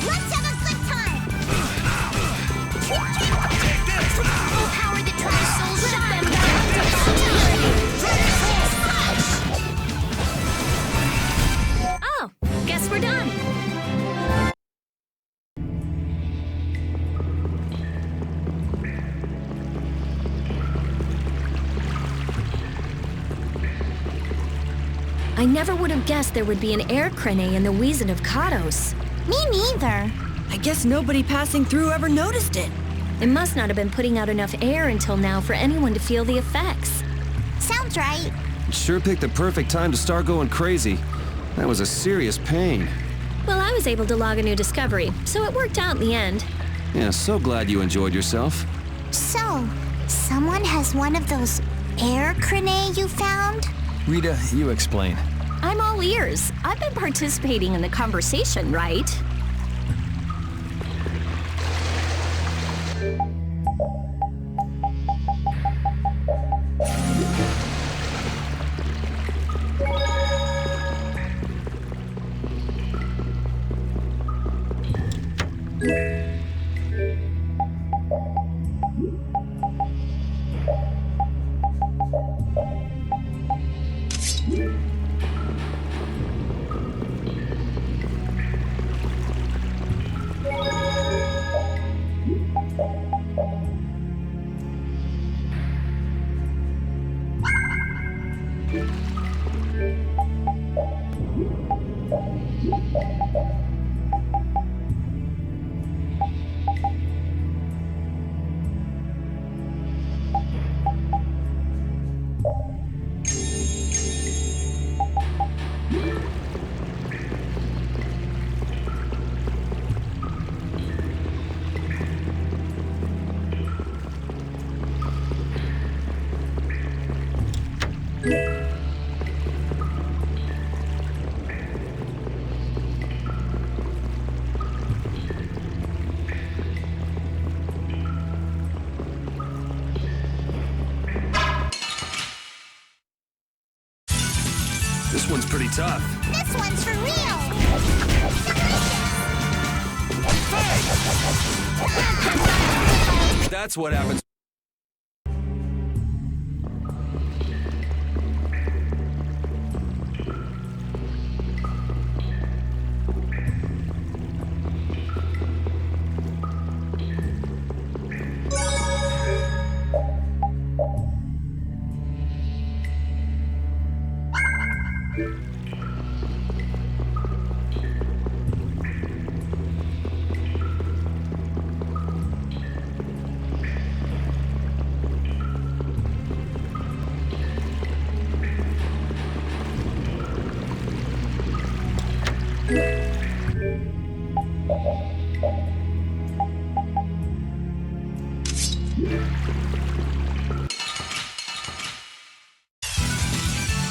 Let's have a good time! Take this! Full power that tries souls shine! Oh, guess we're done. I never would have guessed there would be an air crane in the Wheezin of Kados. Me neither. I guess nobody passing through ever noticed it. It must not have been putting out enough air until now for anyone to feel the effects. Sounds right. It sure picked the perfect time to start going crazy. That was a serious pain. Well, I was able to log a new discovery, so it worked out in the end. Yeah, so glad you enjoyed yourself. So, someone has one of those air crane you found? Rita, you explain. I'm all ears. I've been participating in the conversation, right? This one's pretty tough. This one's for real. That's what happens.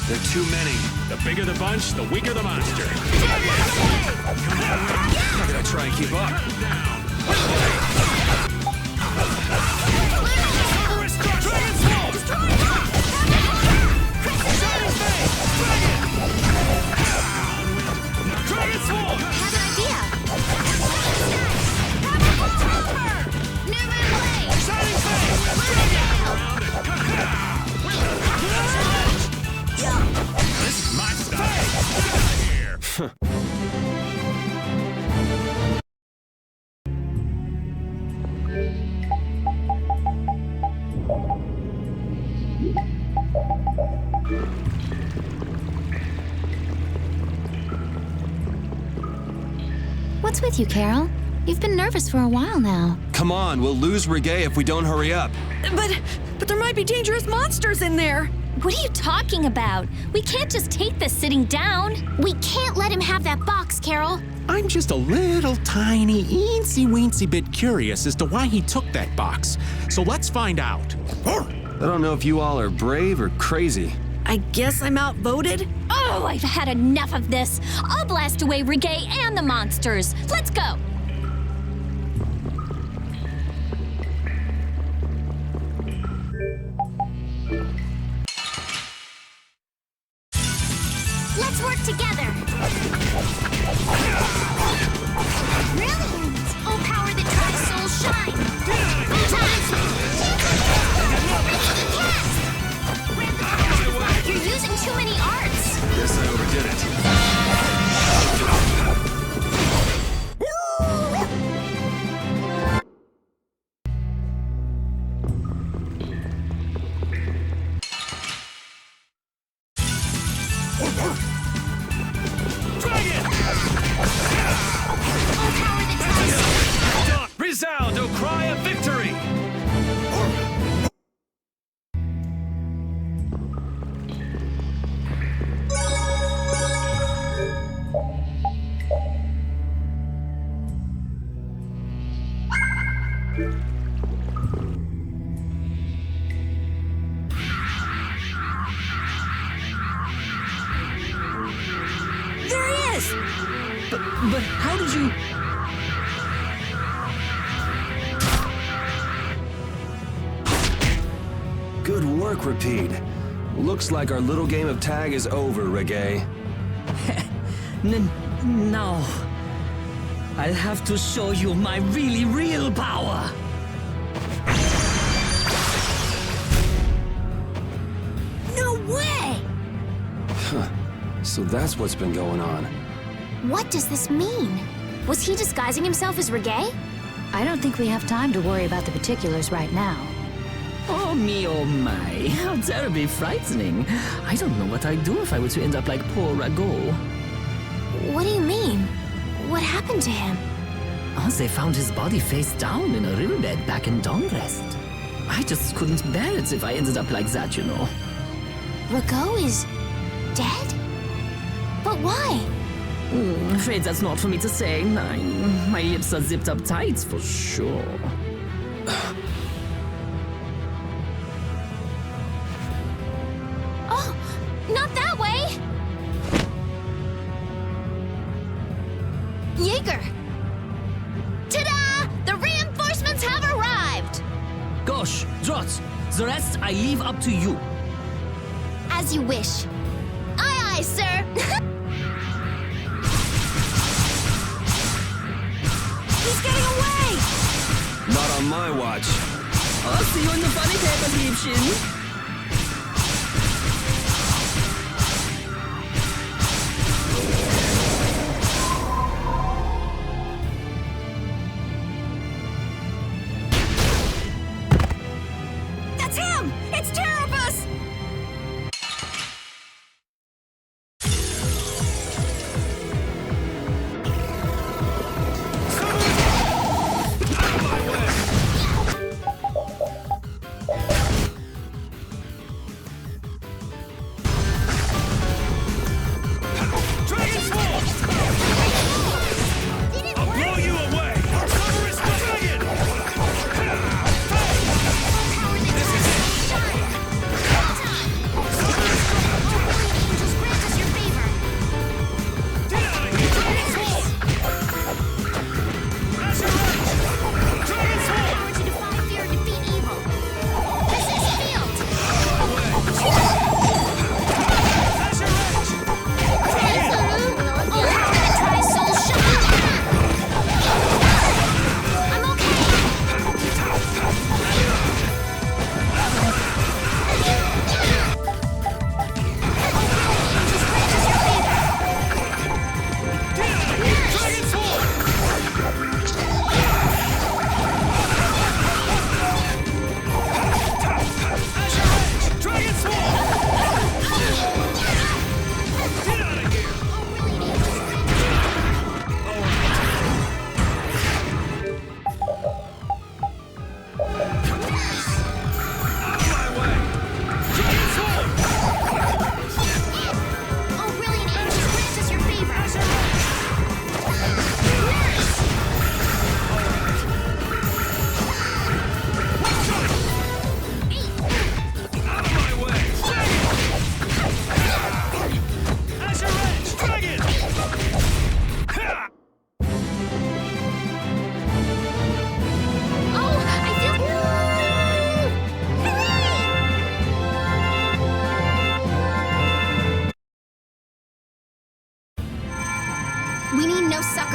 There are too many. The bigger the bunch, the weaker the monster. I'm gonna try and keep up. What's with you, Carol? You've been nervous for a while now. Come on, we'll lose Reggae if we don't hurry up. But there might be dangerous monsters in there. What are you talking about? We can't just take this sitting down. We can't let him have that box, Carol. I'm just a little tiny, eensy-weensy bit curious as to why he took that box. So let's find out. I don't know if you all are brave or crazy. I guess I'm outvoted? Oh, I've had enough of this. I'll blast away Reggae and the monsters. Let's go. Let's work together. Brilliant! Oh, power that drives souls shine. Cast! You're using too many arts. Guess I overdid it. Resound, O cry of victory! There he is! But how did you... Good work, Repeat. Looks like our little game of tag is over, Reggae. Now, I'll have to show you my really real power. No way! Huh. So that's what's been going on. What does this mean? Was he disguising himself as Reggae? I don't think we have time to worry about the particulars right now. Oh me, oh my, how terribly frightening. I don't know what I'd do if I were to end up like poor Rago. What do you mean? What happened to him? Oh, they found his body face down in a riverbed back in Dongrest. I just couldn't bear it if I ended up like that, you know. Rago is dead? But why? Afraid that's not for me to say. My lips are zipped up tight for sure. Oh, not that way! Jaeger! Ta-da! The reinforcements have arrived! Gosh, Drot, the rest I leave up to you. As you wish. Aye, aye, sir! He's getting away! Not on my watch. I'll see you in the funny paper, Liebchen. That's him! It's Terrabus!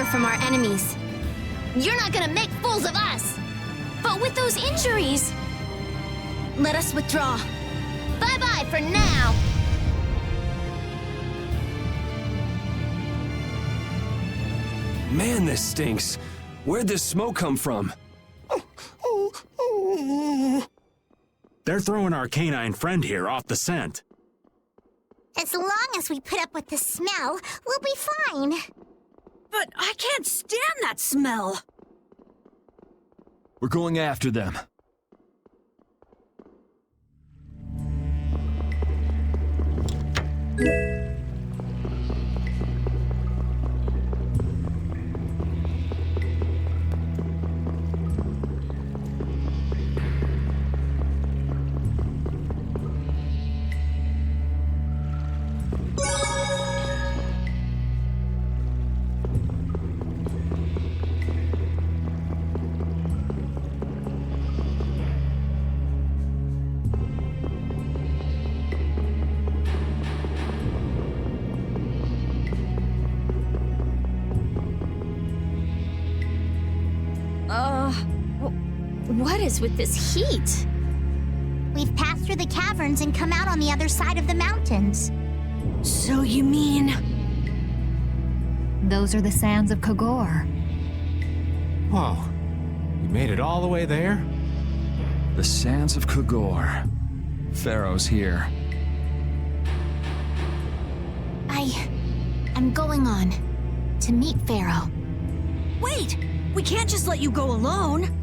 from our enemies. You're not gonna make fools of us! But with those injuries... Let us withdraw. Bye-bye for now! Man, this stinks. Where'd this smoke come from? They're throwing our canine friend here off the scent. As long as we put up with the smell, we'll be fine. But I can't stand that smell. We're going after them. What is with this heat? We've passed through the caverns and come out on the other side of the mountains. So you mean... Those are the sands of Kogor. Whoa. You made it all the way there? The sands of Kogor. Pharaoh's here. I'm going on to meet Pharaoh. Wait! We can't just let you go alone.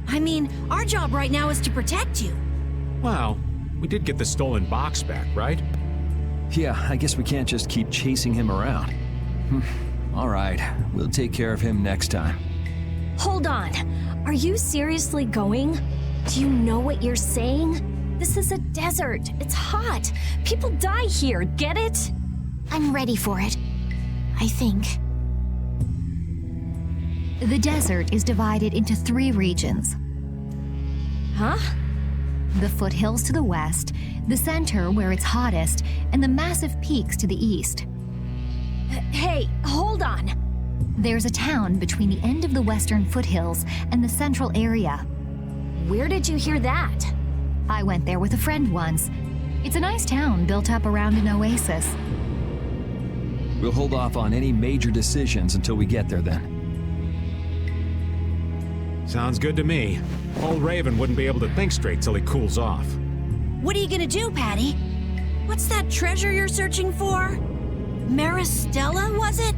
I mean, our job right now is to protect you. Well, we did get the stolen box back, right? Yeah, I guess we can't just keep chasing him around. All right, we'll take care of him next time. Hold on. Are you seriously going? Do you know what you're saying? This is a desert. It's hot. People die here, get it? I'm ready for it. I think. The desert is divided into 3 regions. Huh? The foothills to the west, the center where it's hottest, and the massive peaks to the east. Hey, hold on. There's a town between the end of the western foothills and the central area. Where did you hear that? I went there with a friend once. It's a nice town built up around an oasis. We'll hold off on any major decisions until we get there then. Sounds good to me. Old Raven wouldn't be able to think straight till he cools off. What are you gonna do, Patty? What's that treasure you're searching for? Maristella, was it?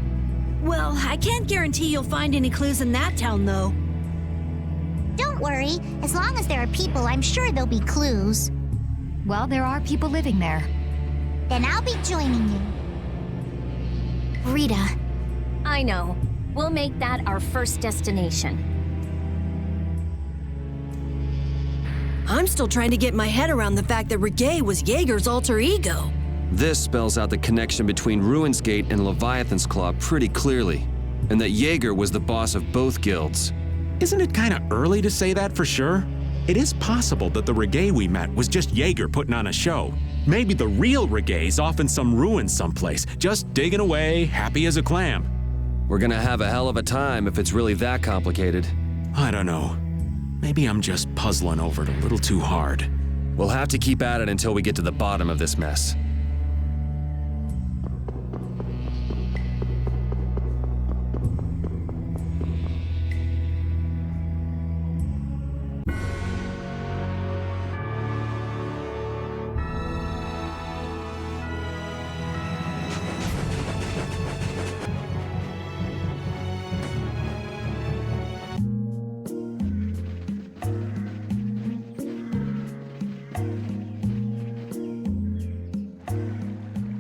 Well, I can't guarantee you'll find any clues in that town, though. Don't worry. As long as there are people, I'm sure there'll be clues. Well, there are people living there. Then I'll be joining you. Rita. I know. We'll make that our first destination. I'm still trying to get my head around the fact that Reggae was Jaeger's alter ego. This spells out the connection between Ruin's Gate and Leviathan's Claw pretty clearly, and that Jaeger was the boss of both guilds. Isn't it kind of early to say that for sure? It is possible that the Reggae we met was just Jaeger putting on a show. Maybe the real Reggae's off in some ruins someplace, just digging away, happy as a clam. We're gonna have a hell of a time if it's really that complicated. I don't know. Maybe I'm just puzzling over it a little too hard. We'll have to keep at it until we get to the bottom of this mess.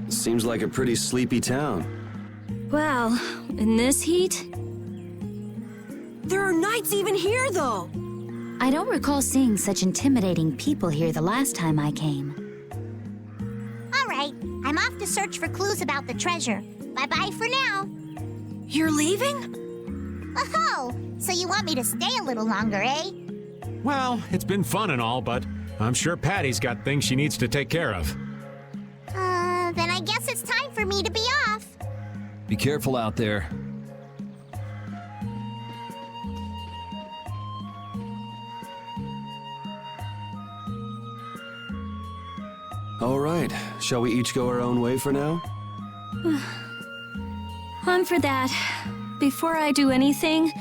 Seems like a pretty sleepy town. Well, in this heat? There are knights even here, though! I don't recall seeing such intimidating people here the last time I came. All right, I'm off to search for clues about the treasure. Bye-bye for now. You're leaving? Oh, so you want me to stay a little longer, eh? Well, it's been fun and all, but I'm sure Patty's got things she needs to take care of. Then I guess it's time for me to be off. Be careful out there. right. Shall we each go our own way for now? I'm for that. Before I do anything,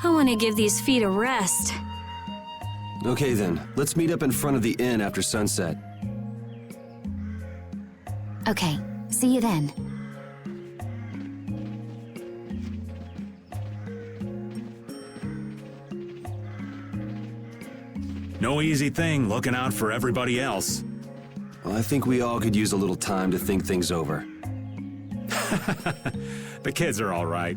I want to give these feet a rest. Okay then, let's meet up in front of the inn after sunset. Okay, see you then. No easy thing looking out for everybody else. Well, I think we all could use a little time to think things over. The kids are all right.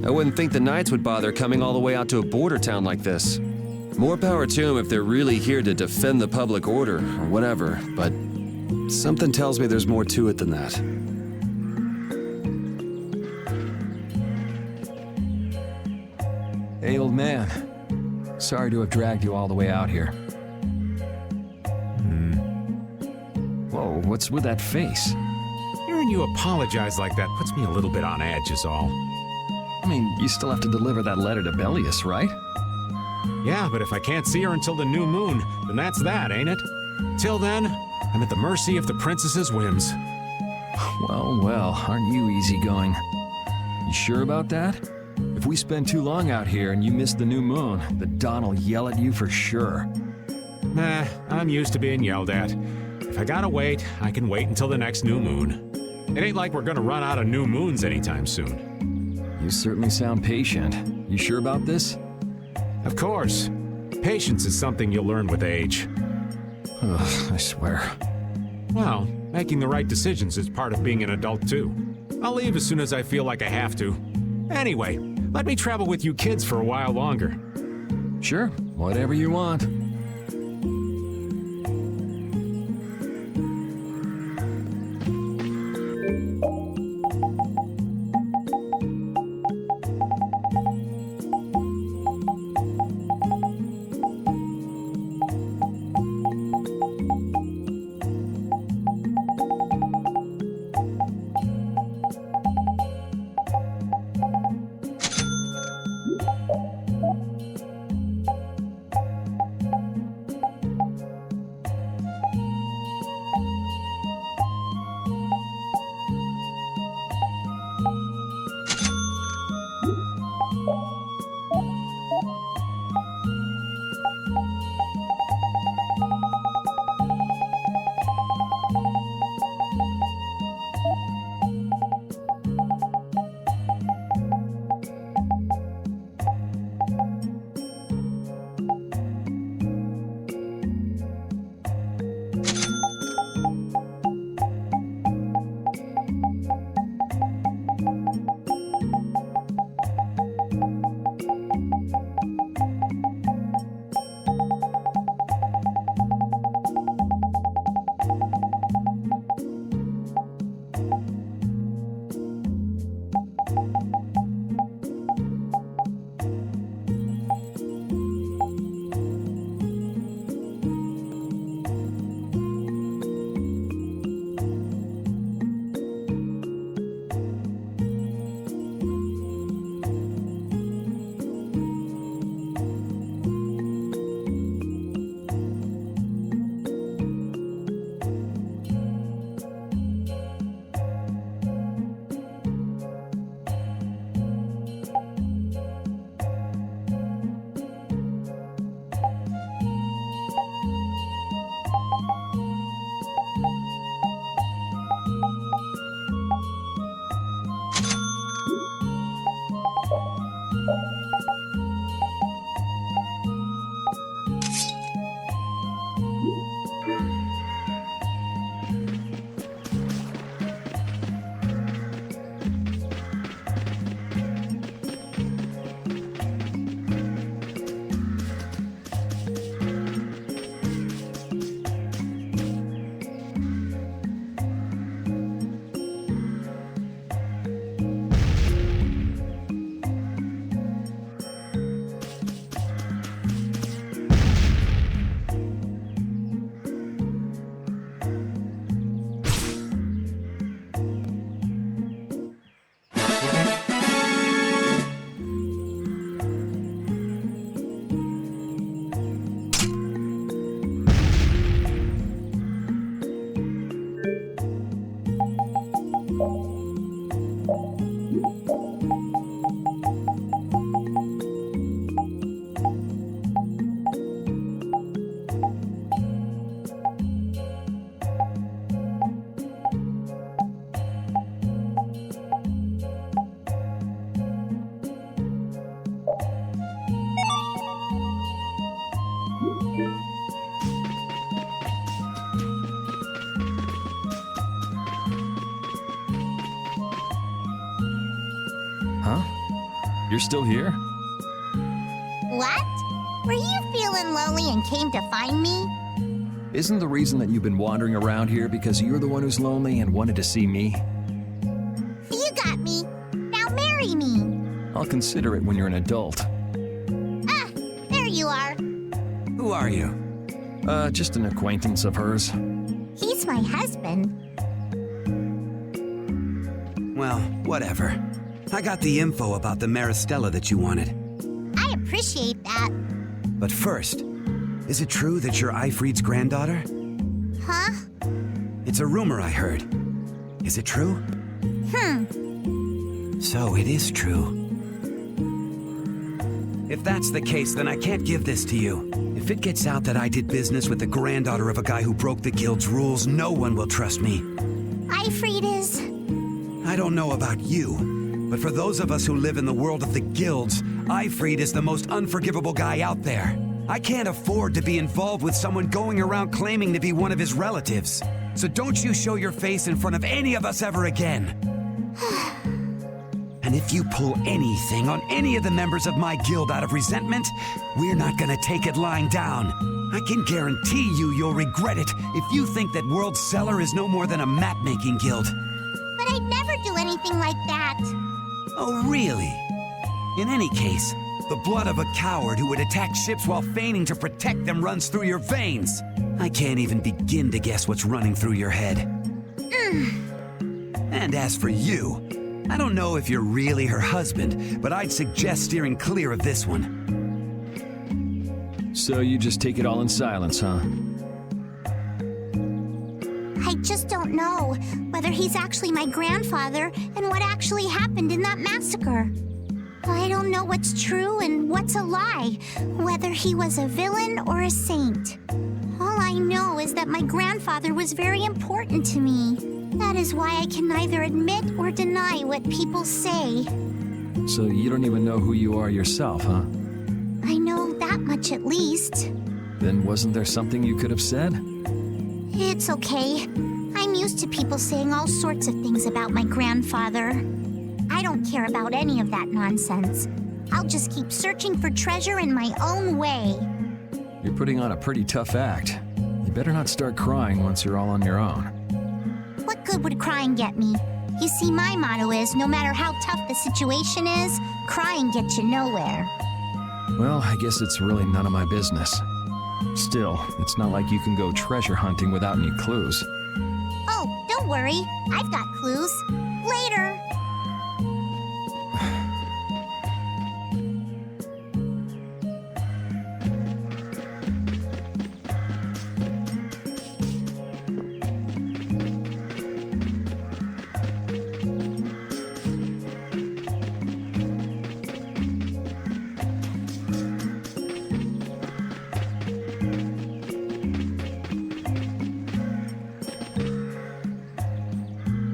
I wouldn't think the Knights would bother coming all the way out to a border town like this. More power to them if they're really here to defend the public order, or whatever, but something tells me there's more to it than that. Hey, old man. Sorry to have dragged you all the way out here. Whoa, what's with that face? Hearing you apologize like that puts me a little bit on edge is all. I mean, you still have to deliver that letter to Bellius, right? Yeah, but if I can't see her until the new moon, then that's that, ain't it? Till then, I'm at the mercy of the princess's whims. Well, well, aren't you easygoing? You sure about that? If we spend too long out here and you miss the new moon, the Don will yell at you for sure. Nah, I'm used to being yelled at. If I gotta wait, I can wait until the next new moon. It ain't like we're gonna run out of new moons anytime soon. You certainly sound patient. You sure about this? Of course. Patience is something you'll learn with age. Ugh, I swear. Well, making the right decisions is part of being an adult too. I'll leave as soon as I feel like I have to. Anyway, let me travel with you kids for a while longer. Sure, whatever you want. Huh? You're still here? What? Were you feeling lonely and came to find me? Isn't the reason that you've been wandering around here because you're the one who's lonely and wanted to see me? You got me. Now marry me. I'll consider it when you're an adult. Ah, there you are. Who are you? Just an acquaintance of hers. He's my husband. Well, whatever. I got the info about the Maristella that you wanted. I appreciate that. But first, is it true that you're Eifried's granddaughter? Huh? It's a rumor I heard. Is it true? So it is true. If that's the case, then I can't give this to you. If it gets out that I did business with the granddaughter of a guy who broke the guild's rules, no one will trust me. Eifried is... I don't know about you, but for those of us who live in the world of the guilds, Eifried is the most unforgivable guy out there. I can't afford to be involved with someone going around claiming to be one of his relatives. So don't you show your face in front of any of us ever again. And if you pull anything on any of the members of my guild out of resentment, we're not gonna take it lying down. I can guarantee you'll regret it if you think that World Cellar is no more than a map-making guild. But I'd never do anything like that. Oh, really? In any case, the blood of a coward who would attack ships while feigning to protect them runs through your veins. I can't even begin to guess what's running through your head. And as for you, I don't know if you're really her husband, but I'd suggest steering clear of this one. So you just take it all in silence, huh? I just don't know whether he's actually my grandfather and what actually happened in that massacre. I don't know what's true and what's a lie, whether he was a villain or a saint. All I know is that my grandfather was very important to me. That is why I can neither admit or deny what people say. So you don't even know who you are yourself, huh? I know that much at least. Then wasn't there something you could have said? It's okay. I'm used to people saying all sorts of things about my grandfather. I don't care about any of that nonsense. I'll just keep searching for treasure in my own way. You're putting on a pretty tough act. You better not start crying once you're all on your own. What good would crying get me? You see, my motto is, no matter how tough the situation is, crying gets you nowhere. Well, I guess it's really none of my business. Still, it's not like you can go treasure hunting without any clues. Oh, don't worry. I've got clues. Later.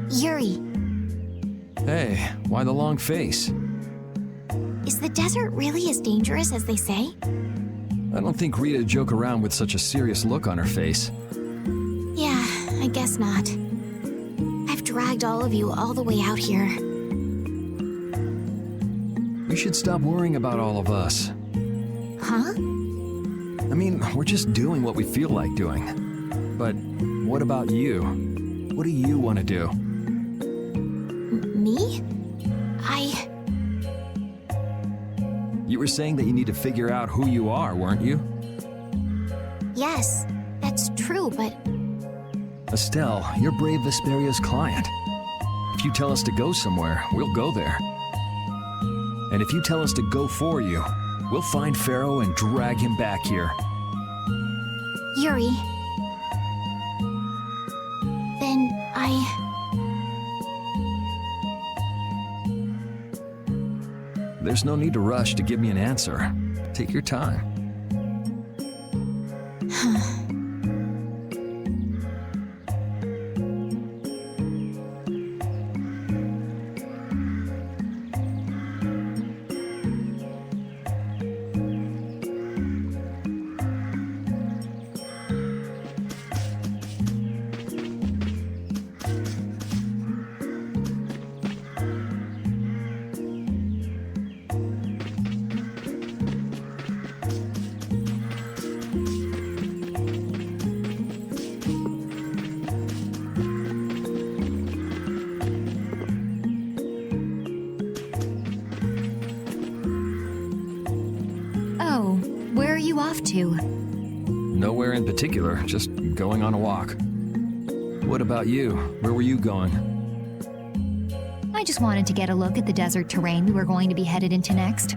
Yuri, Hey, why the long face? is the desert really as dangerous as they say? I don't think Rita joke around with such a serious look on her face. Yeah, I guess not. I've dragged all of you all the way out here. We should stop worrying about all of us. Huh? I mean, we're just doing what we feel like doing. But what about you? What do you want to do? Me? You were saying that you need to figure out who you are, weren't you? Yes, that's true, but Estelle, you're Brave Vesperia's client. If you tell us to go somewhere, we'll go there. And if you tell us to go for you, we'll find Pharaoh and drag him back here. Yuri. Then There's no need to rush to give me an answer. Take your time. you off to? Nowhere in particular, just going on a walk. What about you? Where were you going? I just wanted to get a look at the desert terrain we were going to be headed into next.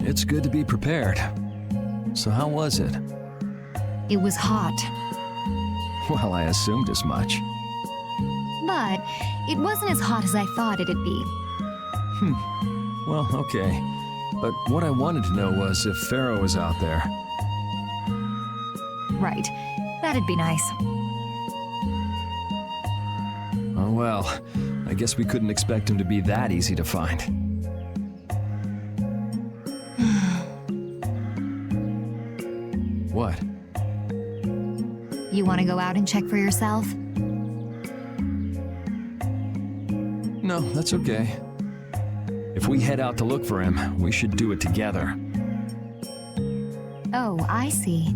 It's good to be prepared. So how was it? It was hot, Well, I assumed as much. but it wasn't as hot as I thought it'd be. Well, okay. But what I wanted to know was if Pharaoh was out there. Right. That'd be nice. Oh well, I guess we couldn't expect him to be that easy to find. What? You want to go out and check for yourself? No, that's okay. If we head out to look for him, we should do it together. Oh, I see.